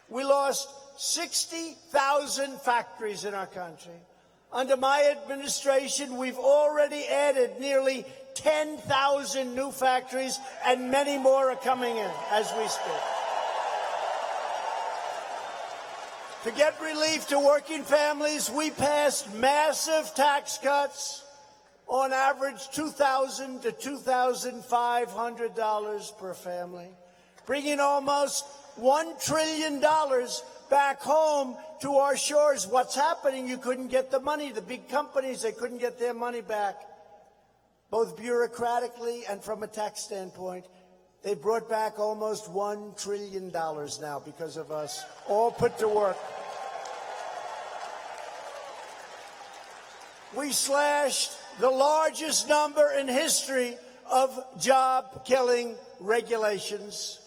we lost 60,000 factories in our country. Under my administration, we've already added nearly 10,000 new factories, and many more are coming in as we speak. To get relief to working families, we passed massive tax cuts, on average $2,000 to $2,500 per family, bringing almost $1 trillion back home to our shores. What's happening? You couldn't get the money. The big companies, they couldn't get their money back, both bureaucratically and from a tax standpoint. They brought back almost $1 trillion now because of us, all put to work. We slashed the largest number in history of job-killing regulations.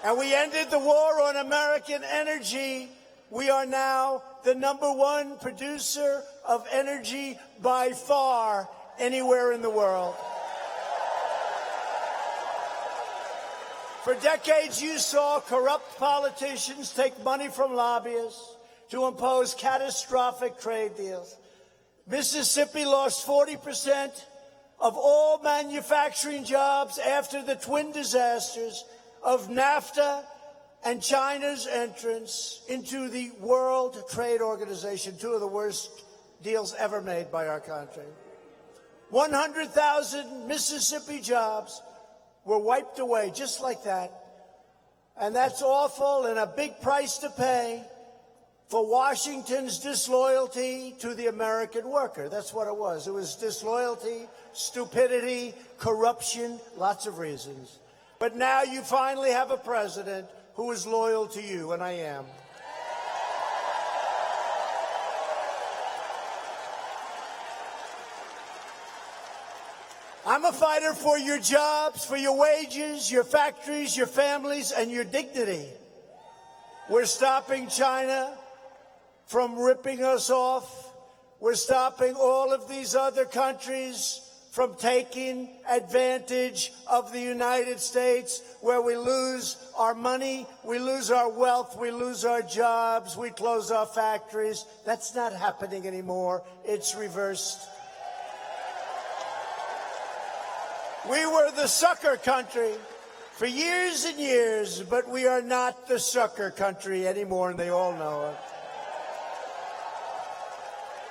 And we ended the war on American energy. We are now the #1 producer of energy by far anywhere in the world. For decades, you saw corrupt politicians take money from lobbyists to impose catastrophic trade deals. Mississippi lost 40% of all manufacturing jobs after the twin disasters of NAFTA and China's entrance into the World Trade Organization, two of the worst deals ever made by our country. 100,000 Mississippi jobs were wiped away just like that. And that's awful and a big price to pay for Washington's disloyalty to the American worker. That's what it was. It was disloyalty, stupidity, corruption, lots of reasons. But now you finally have a president who is loyal to you, and I am. I'm a fighter for your jobs, for your wages, your factories, your families, and your dignity. We're stopping China from ripping us off. We're stopping all of these other countries from taking advantage of the United States, where we lose our money, we lose our wealth, we lose our jobs, we close our factories. That's not happening anymore. It's reversed. We were the sucker country for years and years, but we are not the sucker country anymore, and they all know it.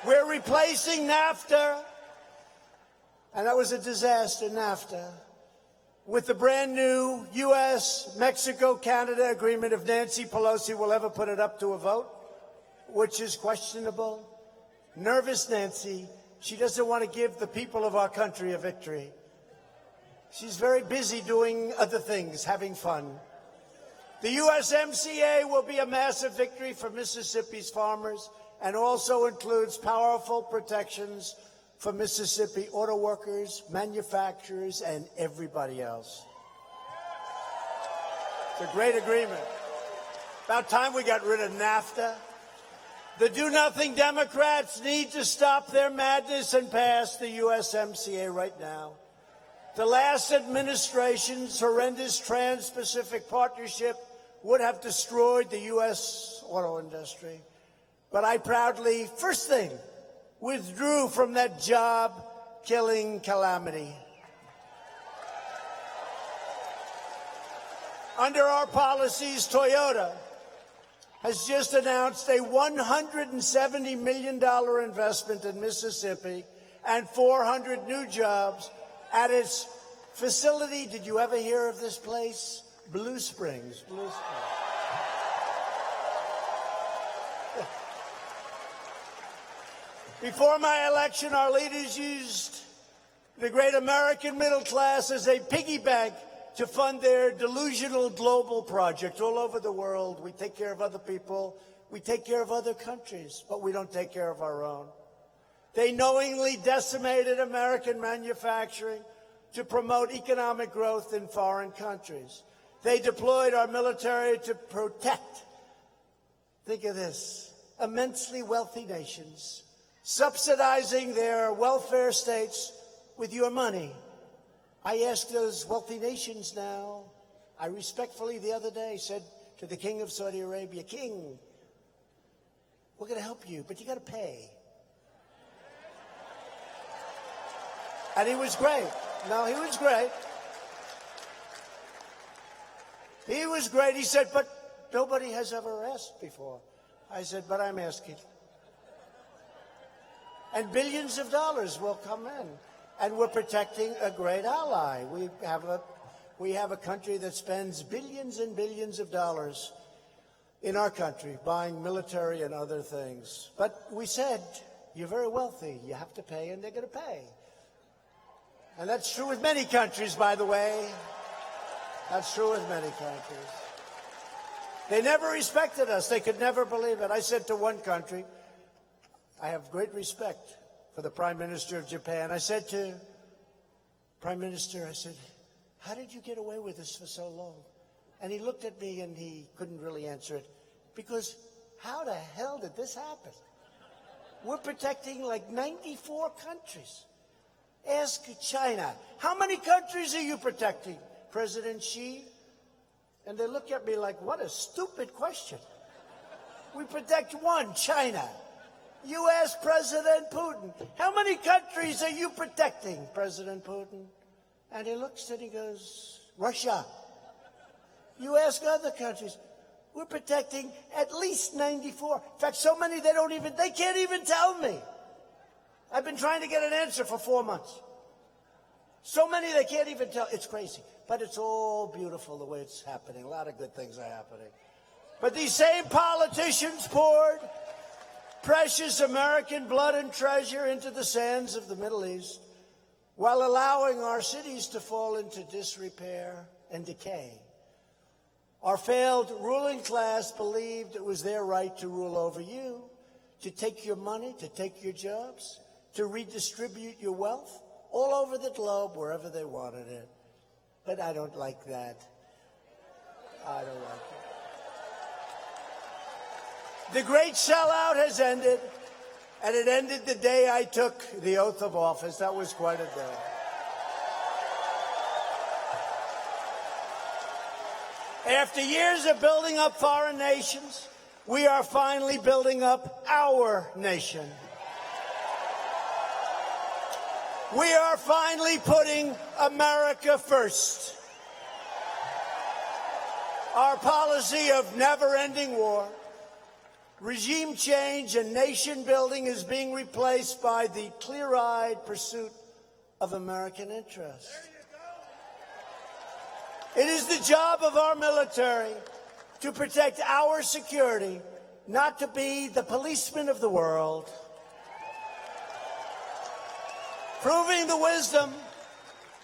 We're replacing NAFTA, and that was a disaster, NAFTA, with the brand new U.S.-Mexico-Canada agreement, if Nancy Pelosi will ever put it up to a vote, which is questionable. Nervous Nancy. She doesn't want to give the people of our country a victory. She's very busy doing other things, having fun. The USMCA will be a massive victory for Mississippi's farmers and also includes powerful protections for Mississippi auto workers, manufacturers, and everybody else. It's a great agreement. About time we got rid of NAFTA. The do-nothing Democrats need to stop their madness and pass the USMCA right now. The last administration's horrendous Trans-Pacific Partnership would have destroyed the U.S. auto industry. But I proudly, first thing, withdrew from that job-killing calamity. Under our policies, Toyota has just announced a $170 million investment in Mississippi and 400 new jobs at its facility. Did you ever hear of this place? Blue Springs. Blue Springs. Before my election, our leaders used the great American middle class as a piggy bank to fund their delusional global project all over the world. We take care of other people. We take care of other countries, but we don't take care of our own. They knowingly decimated American manufacturing to promote economic growth in foreign countries. They deployed our military to protect Think of this. Immensely wealthy nations subsidizing their welfare states with your money. I ask those wealthy nations now, I respectfully the other day said to the King of Saudi Arabia, King, we're going to help you, but you got to pay. And he was great. No, he was great. He was great. He said, but nobody has ever asked before. I said, but I'm asking. And billions of dollars will come in. And we're protecting a great ally. We have a country that spends billions and billions of dollars in our country buying military and other things. But we said, you're very wealthy. You have to pay, and they're going to pay. And that's true with many countries, by the way. That's true with many countries. They never respected us. They could never believe it. I said to one country, I have great respect for the Prime Minister of Japan. I said to Prime Minister, I said, how did you get away with this for so long? And he looked at me and he couldn't really answer it. Because how the hell did this happen? We're protecting like 94 countries. Ask China, how many countries are you protecting, President Xi? And they look at me like, what a stupid question. We protect one, China. You ask President Putin, how many countries are you protecting, President Putin? And he looks and he goes, Russia. You ask other countries, we're protecting at least 94. In fact, so many they can't even tell me. I've been trying to get an answer for 4 months. So many they can't even tell. It's crazy. But it's all beautiful the way it's happening. A lot of good things are happening. But these same politicians poured precious American blood and treasure into the sands of the Middle East while allowing our cities to fall into disrepair and decay. Our failed ruling class believed it was their right to rule over you, to take your money, to take your jobs, to redistribute your wealth all over the globe wherever they wanted it. But I don't like that. I don't like it. The great sellout has ended, and it ended the day I took the oath of office. That was quite a day. After years of building up foreign nations, we are finally building up our nation. We are finally putting America first. Our policy of never-ending war, regime change, and nation building is being replaced by the clear-eyed pursuit of American interests. It is the job of our military to protect our security, not to be the policemen of the world. Proving the wisdom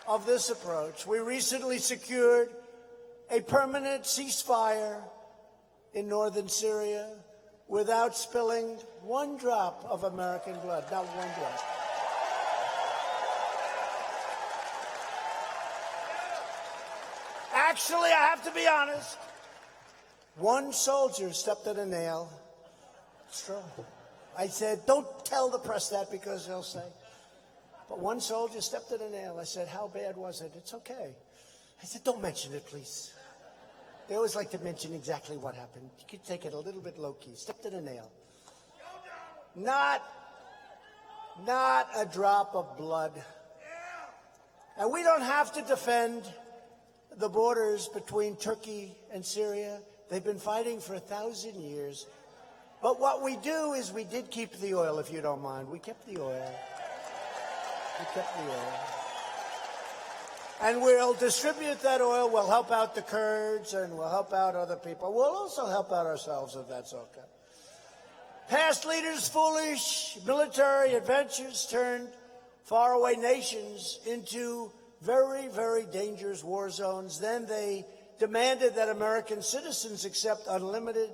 of this approach, we recently secured a permanent ceasefire in northern Syria without spilling one drop of American blood, not one drop. Actually, I have to be honest, one soldier stepped in a nail. It's true. I said, don't tell the press that because they'll say. But one soldier stepped in a nail. I said, how bad was it? It's okay. I said, don't mention it, please. They always like to mention exactly what happened. You could take it a little bit low-key. Stepped in a nail. Not a drop of blood. And we don't have to defend the borders between Turkey and Syria. They've been fighting for 1,000 years. But what we do is we did keep the oil, if you don't mind. We kept the oil. We kept the oil. And we'll distribute that oil. We'll help out the Kurds and we'll help out other people. We'll also help out ourselves if that's okay. Past leaders' foolish military adventures turned faraway nations into very, very dangerous war zones. Then they demanded that American citizens accept unlimited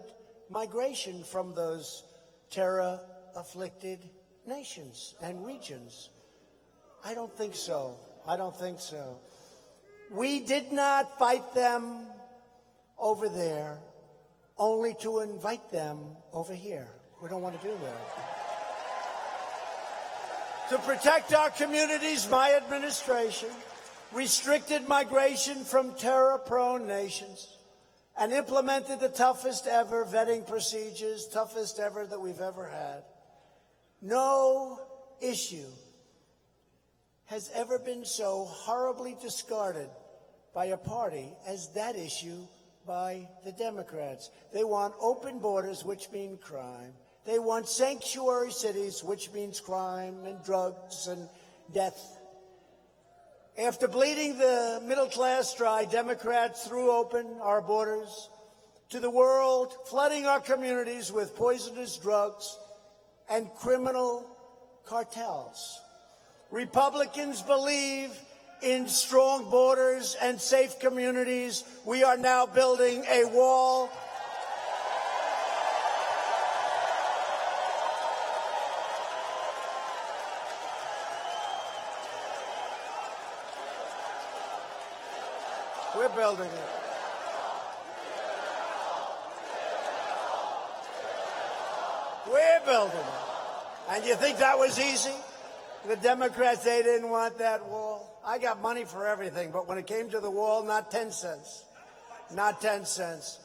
migration from those terror-afflicted nations and regions. I don't think so. I don't think so. We did not fight them over there. only to invite them over here. We don't want to do that. To protect our communities, my administration restricted migration from terror-prone nations and implemented the toughest ever vetting procedures, toughest ever that we've ever had. No issue has ever been so horribly discarded by a party as that issue by the Democrats. They want open borders, which mean crime. They want sanctuary cities, which means crime and drugs and death. After bleeding the middle class dry, Democrats threw open our borders to the world, flooding our communities with poisonous drugs and criminal cartels. Republicans believe in strong borders and safe communities. We are now building a wall. We're building it. We're building it. And you think that was easy? The Democrats, they didn't want that wall. I got money for everything, but when it came to the wall, not 10 cents. Not 10 cents.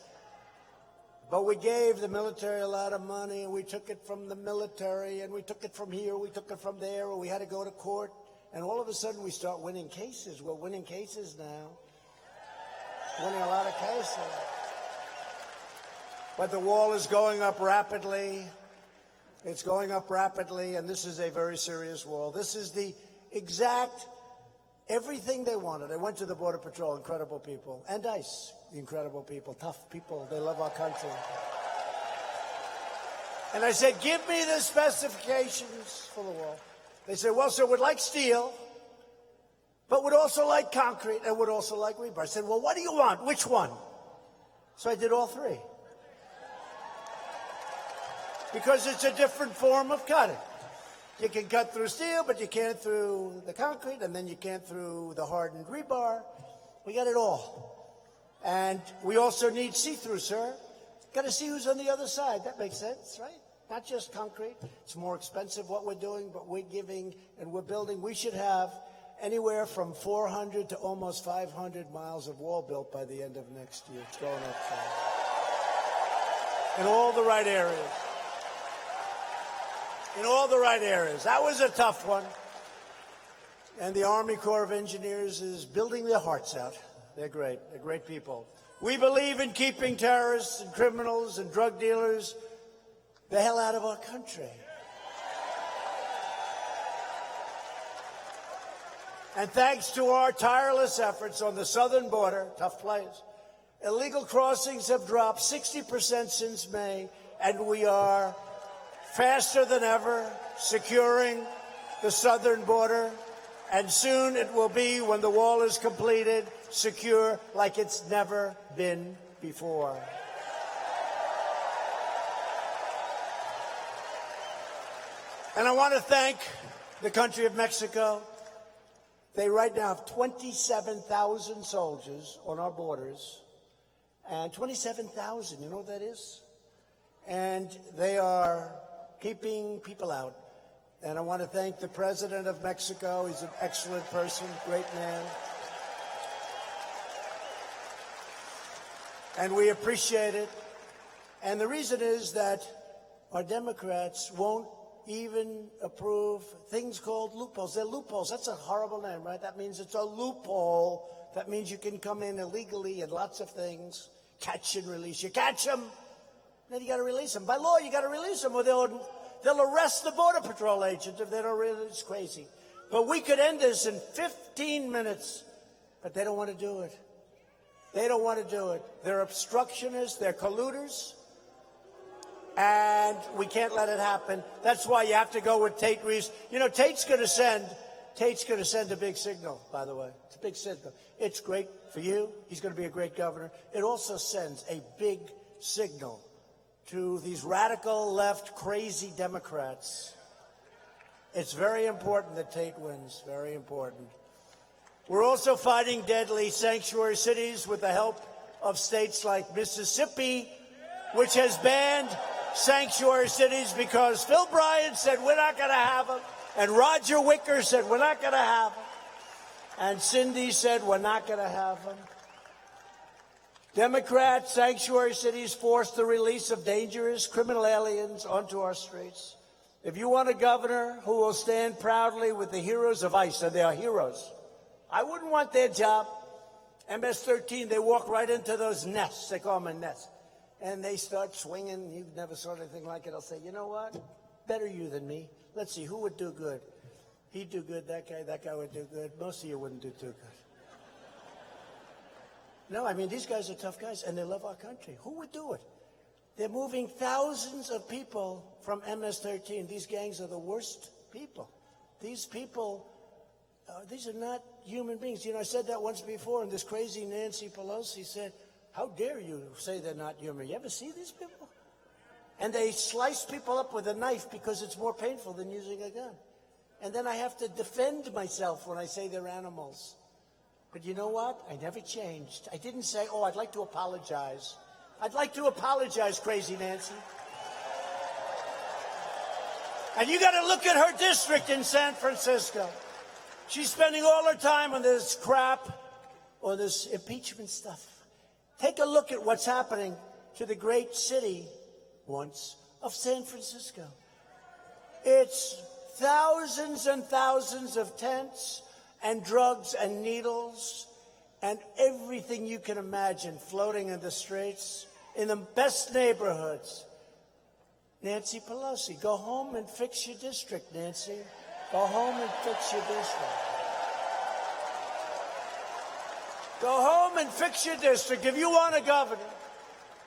But we gave the military a lot of money, and we took it from the military, and we took it from here, we took it from there, and we had to go to court. And all of a sudden, we start winning cases. We're winning cases now. Winning a lot of cases. But the wall is going up rapidly. It's going up rapidly, and this is a very serious wall. This is the exact everything they wanted. I went to the Border Patrol, incredible people, and ICE, incredible people, tough people. They love our country. And I said, give me the specifications for the wall. They said, well, sir, we'd like steel, but would also like concrete and would also like rebar. I said, well, what do you want? Which one? So I did all three. Because it's a different form of cutting. You can cut through steel, but you can't through the concrete, and then you can't through the hardened rebar. We got it all. And we also need see-through, sir. Got to see who's on the other side. That makes sense, right? Not just concrete. It's more expensive what we're doing, but we're giving and we're building. We should have anywhere from 400 to almost 500 miles of wall built by the end of next year. It's going up fast. In all the right areas. In all the right areas. That was a tough one. And the Army Corps of Engineers is building their hearts out. They're great. They're great people. We believe in keeping terrorists and criminals and drug dealers the hell out of our country. And thanks to our tireless efforts on the southern border, tough place, illegal crossings have dropped 60% since May, and we are faster than ever securing the southern border. And soon it will be, when the wall is completed, secure like it's never been before. And I want to thank the country of Mexico. They right now have 27,000 soldiers on our borders. And 27,000, you know what that is? And they are keeping people out. And I want to thank the President of Mexico. He's an excellent person, great man. And we appreciate it. And the reason is that our Democrats won't even approve things called loopholes. They're loopholes. That's a horrible name, right? That means it's a loophole. That means you can come in illegally and lots of things. Catch and release. You catch them, then you got to release them. By law, you got to release them, or they'll arrest the Border Patrol agent if they don't release. It's crazy. But we could end this in 15 minutes, but they don't want to do it. They don't want to do it. They're obstructionists. They're colluders. And we can't let it happen. That's why you have to go with Tate Reeves. You know, Tate's going to send a big signal, by the way. It's a big signal. It's great for you. He's going to be a great governor. It also sends a big signal to these radical left, crazy Democrats. It's very important that Tate wins. Very important. We're also fighting deadly sanctuary cities with the help of states like Mississippi which has banned sanctuary cities because Phil Bryant said we're not going to have them, and Roger Wicker said we're not going to have them, and Cindy said we're not going to have them. Democrat sanctuary cities forced the release of dangerous criminal aliens onto our streets. If you want a governor who will stand proudly with the heroes of ICE, and they are heroes, I wouldn't want their job. MS-13, they walk right into those nests. They call them a nest. And they start swinging. You've never saw anything like it. I'll say, you know what? Better you than me. Let's see, who would do good? He'd do good, that guy would do good. Most of you wouldn't do too good. No, I mean, these guys are tough guys, and they love our country. Who would do it? They're moving thousands of people from MS-13. These gangs are the worst people. These people, these are not human beings. You know, I said that once before, and this crazy Nancy Pelosi said, how dare you say they're not human? You ever see these people? And they slice people up with a knife because it's more painful than using a gun. And then I have to defend myself when I say they're animals. But you know what? I never changed. I didn't say, oh, I'd like to apologize. I'd like to apologize, crazy Nancy. And you got to look at her district in San Francisco. She's spending all her time on this crap or this impeachment stuff. Take a look at what's happening to the great city once of San Francisco. It's thousands and thousands of tents and drugs and needles and everything you can imagine floating in the streets in the best neighborhoods. Nancy Pelosi, go home and fix your district, Nancy. Go home and fix your district. Go home and fix your district. If you want a governor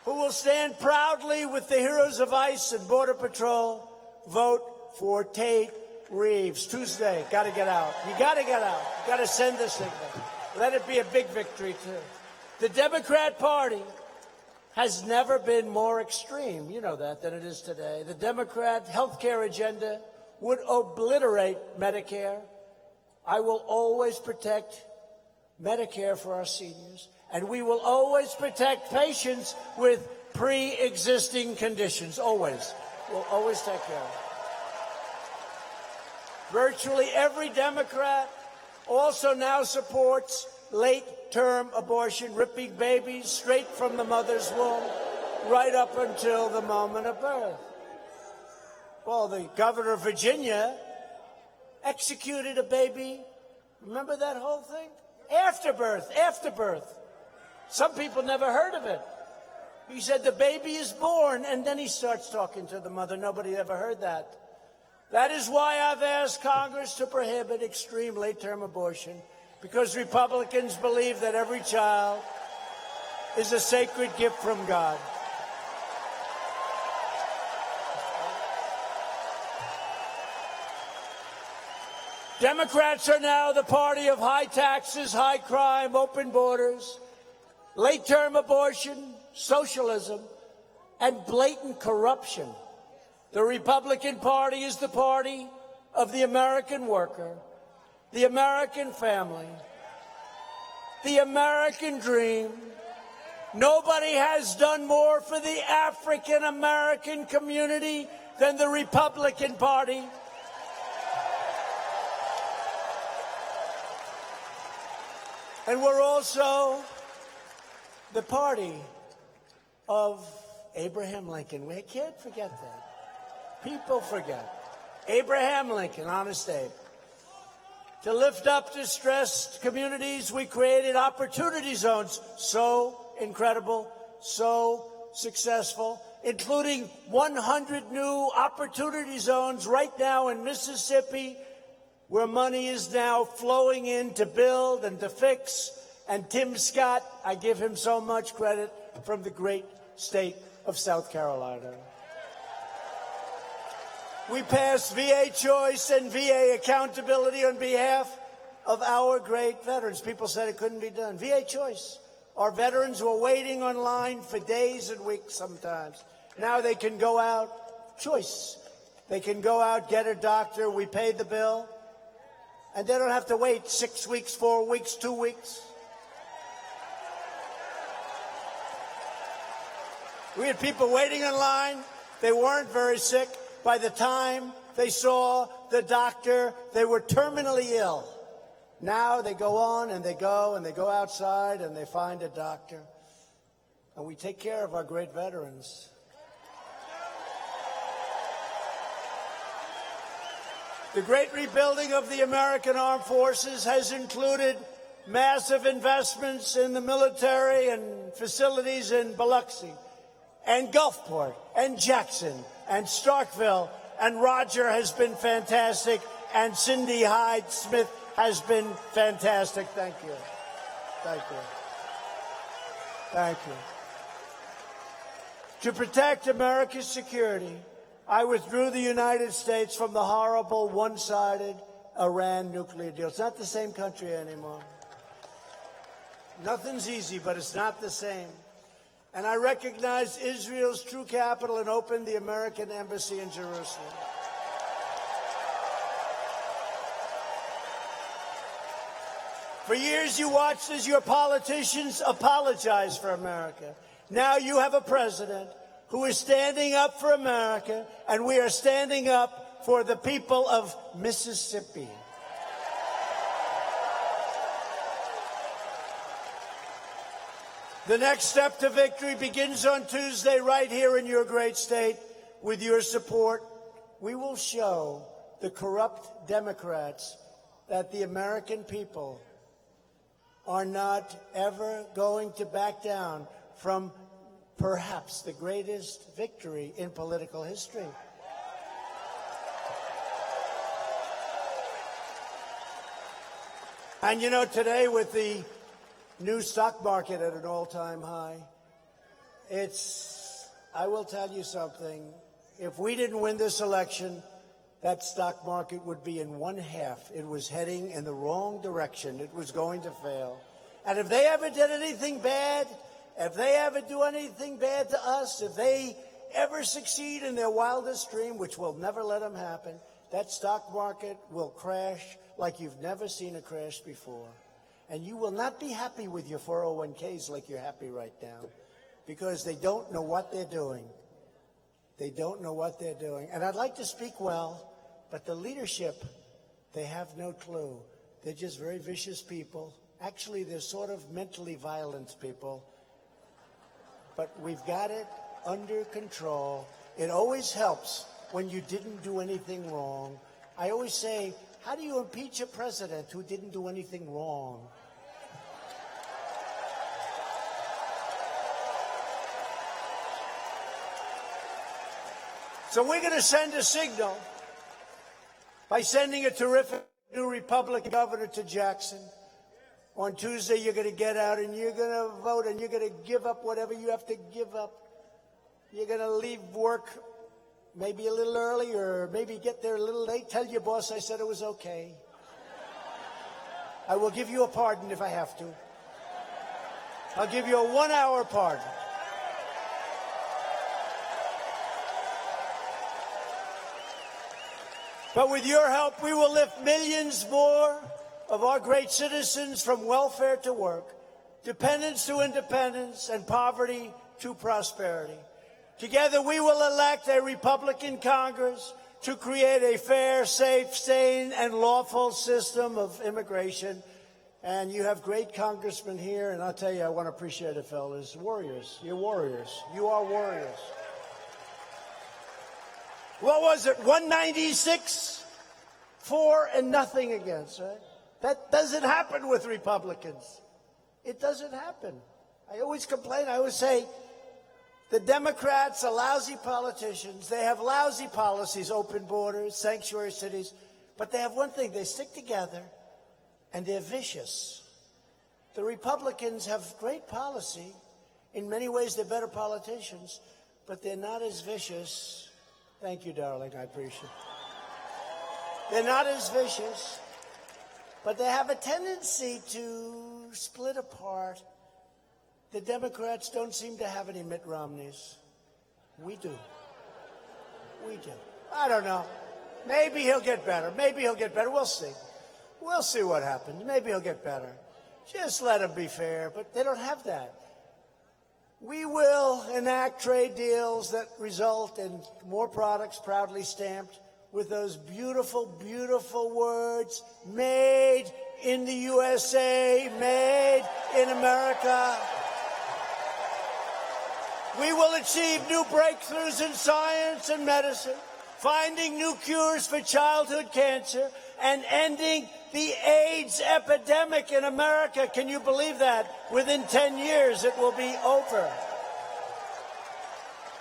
who will stand proudly with the heroes of ICE and Border Patrol, vote for Tate Reeves. Tuesday, got to get out. You got to get out. You got to send the signal. Let it be a big victory, too. The Democrat Party has never been more extreme, you know that, than it is today. The Democrat health care agenda would obliterate Medicare. I will always protect Medicare for our seniors, and we will always protect patients with pre-existing conditions, always. We'll always take care of them. Virtually every Democrat also now supports late-term abortion, ripping babies straight from the mother's womb right up until the moment of birth. Well, the governor of Virginia executed a baby. Remember that whole thing? After birth. Some people never heard of it. He said the baby is born, and then he starts talking to the mother. Nobody ever heard that. That is why I've asked Congress to prohibit extreme late-term abortion, because Republicans believe that every child is a sacred gift from God. Democrats are now the party of high taxes, high crime, open borders, late-term abortion, socialism, and blatant corruption. The Republican Party is the party of the American worker, the American family, the American dream. Nobody has done more for the African American community than the Republican Party. And we're also the party of Abraham Lincoln. We can't forget that. People forget. Abraham Lincoln, honest Abe. To lift up distressed communities, we created opportunity zones. So incredible, so successful, including 100 new opportunity zones right now in Mississippi, where money is now flowing in to build and to fix. And Tim Scott, I give him so much credit, from the great state of South Carolina. We passed VA choice and VA accountability on behalf of our great veterans. People said it couldn't be done. VA choice. Our veterans were waiting online for days and weeks sometimes. Now they can go out, choice. They can go out, get a doctor, we pay the bill, and they don't have to wait 6 weeks, 4 weeks, 2 weeks. We had people waiting in line. They weren't very sick. By the time they saw the doctor, they were terminally ill. Now they go on and they go outside and they find a doctor. And we take care of our great veterans. The great rebuilding of the American Armed Forces has included massive investments in the military and facilities in Biloxi and Gulfport and Jackson and Starkville. And Roger has been fantastic. And Cindy Hyde-Smith has been fantastic. Thank you. Thank you. Thank you. To protect America's security, I withdrew the United States from the horrible one-sided Iran nuclear deal. It's not the same country anymore. Nothing's easy, but it's not the same. And I recognized Israel's true capital and opened the American embassy in Jerusalem. For years you watched as your politicians apologized for America. Now you have a president who is standing up for America, and we are standing up for the people of Mississippi. The next step to victory begins on Tuesday right here in your great state. With your support, we will show the corrupt Democrats that the American people are not ever going to back down from perhaps the greatest victory in political history. And you know, today with the new stock market at an all-time high, I will tell you something. If we didn't win this election, that stock market would be in one half. It was heading in the wrong direction. It was going to fail. And if they ever did anything bad, if they ever do anything bad to us, if they ever succeed in their wildest dream, which will never let them happen, that stock market will crash like you've never seen a crash before. And you will not be happy with your 401ks like you're happy right now, because they don't know what they're doing. They don't know what they're doing. And I'd like to speak well, but the leadership, they have no clue. They're just very vicious people. Actually, they're sort of mentally violent people. But we've got it under control. It always helps when you didn't do anything wrong. I always say, how do you impeach a president who didn't do anything wrong? So we're going to send a signal by sending a terrific new Republican governor to Jackson. On Tuesday, you're going to get out and you're going to vote and you're going to give up whatever you have to give up. You're going to leave work maybe a little early or maybe get there a little late. Tell your boss I said it was okay. I will give you a pardon if I have to. I'll give you a 1-hour pardon. But with your help, we will lift millions more of our great citizens from welfare to work, dependence to independence, and poverty to prosperity. Together, we will elect a Republican Congress to create a fair, safe, sane, and lawful system of immigration. And you have great congressmen here, and I'll tell you, I want to appreciate it, fellas. Warriors. You're warriors. You are warriors. What was it, 196 for and nothing against, right? That doesn't happen with Republicans. It doesn't happen. I always complain. I always say the Democrats are lousy politicians. They have lousy policies, open borders, sanctuary cities. But they have one thing. They stick together, and they're vicious. The Republicans have great policy. In many ways, they're better politicians, but they're not as vicious. Thank you, darling. I appreciate it. They're not as vicious, but they have a tendency to split apart. The Democrats don't seem to have any Mitt Romneys. We do. We do. I don't know. Maybe he'll get better. Maybe he'll get better. We'll see. We'll see what happens. Maybe he'll get better. Just let him be fair, but they don't have that. We will enact trade deals that result in more products proudly stamped with those beautiful, beautiful words, made in the USA, made in America. We will achieve new breakthroughs in science and medicine, finding new cures for childhood cancer, and ending the AIDS epidemic in America. Can you believe that? Within 10 years, it will be over.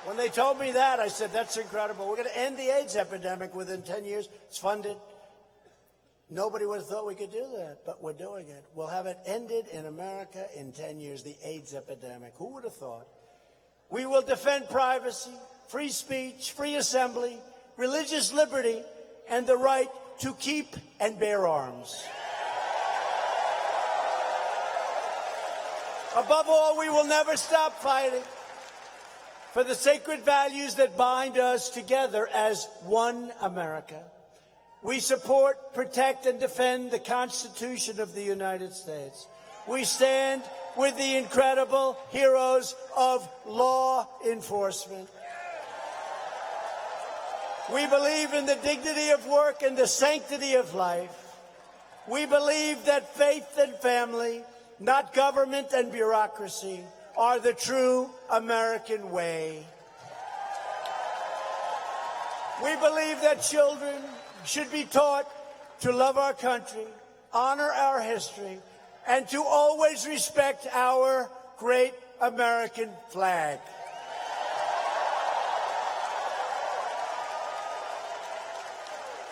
When they told me that, I said, that's incredible. We're going to end the AIDS epidemic within 10 years. It's funded. Nobody would have thought we could do that, but we're doing it. We'll have it ended in America in 10 years, the AIDS epidemic. Who would have thought? We will defend privacy, free speech, free assembly, religious liberty, and the right to keep and bear arms. Above all, we will never stop fighting for the sacred values that bind us together as one America. We support, protect, and defend the Constitution of the United States. We stand with the incredible heroes of law enforcement. We believe in the dignity of work and the sanctity of life. We believe that faith and family, not government and bureaucracy, are the true American way. We believe that children should be taught to love our country, honor our history, and to always respect our great American flag.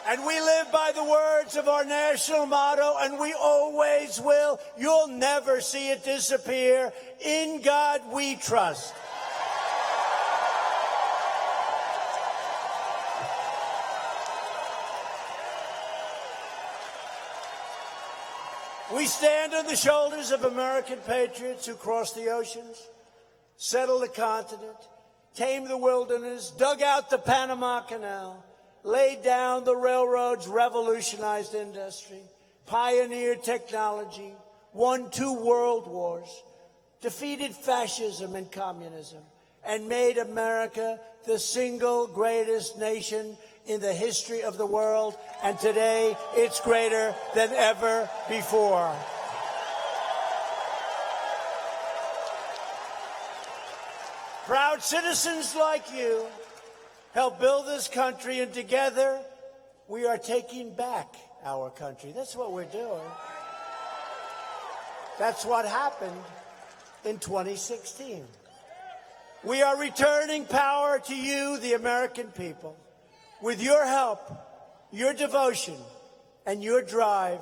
And we live by the words of our national motto, and we always will. You'll never see it disappear. In God we trust. We stand on the shoulders of American patriots who crossed the oceans, settled the continent, tamed the wilderness, dug out the Panama Canal, laid down the railroads, revolutionized industry, pioneered technology, won 2 world wars, defeated fascism and communism, and made America the single greatest nation in the history of the world, and today it's greater than ever before. Proud citizens like you help build this country, and together we are taking back our country. That's what we're doing. That's what happened in 2016. We are returning power to you, the American people. With your help, your devotion, and your drive,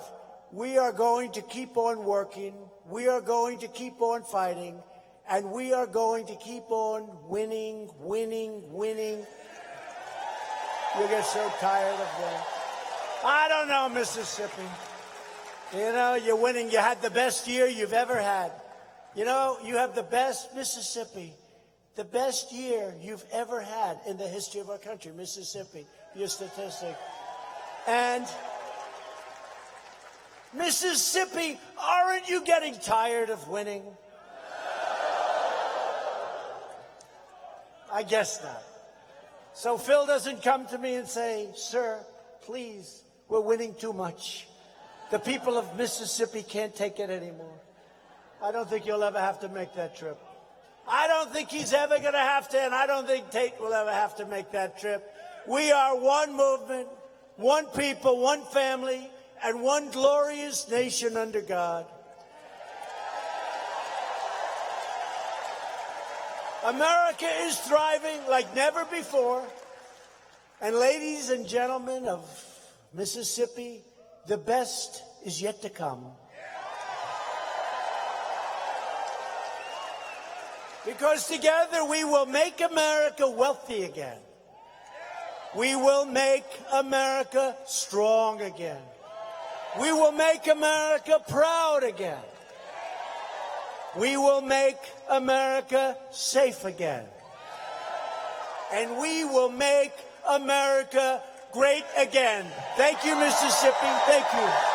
we are going to keep on working, we are going to keep on fighting, and we are going to keep on winning, winning, winning. You get so tired of that. I don't know, Mississippi. You know, you're winning. You had the best year you've ever had. You know, you have the best, Mississippi, the best year you've ever had in the history of our country, Mississippi, your statistic. And Mississippi, aren't you getting tired of winning? I guess not. So Phil doesn't come to me and say, sir, please, we're winning too much. The people of Mississippi can't take it anymore. I don't think you'll ever have to make that trip. I don't think he's ever going to have to, and I don't think Tate will ever have to make that trip. We are one movement, one people, one family, and one glorious nation under God. America is thriving like never before. And ladies and gentlemen of Mississippi, the best is yet to come. Because together we will make America wealthy again. We will make America strong again. We will make America proud again. We will make America safe again. And we will make America great again. Thank you, Mississippi. Thank you.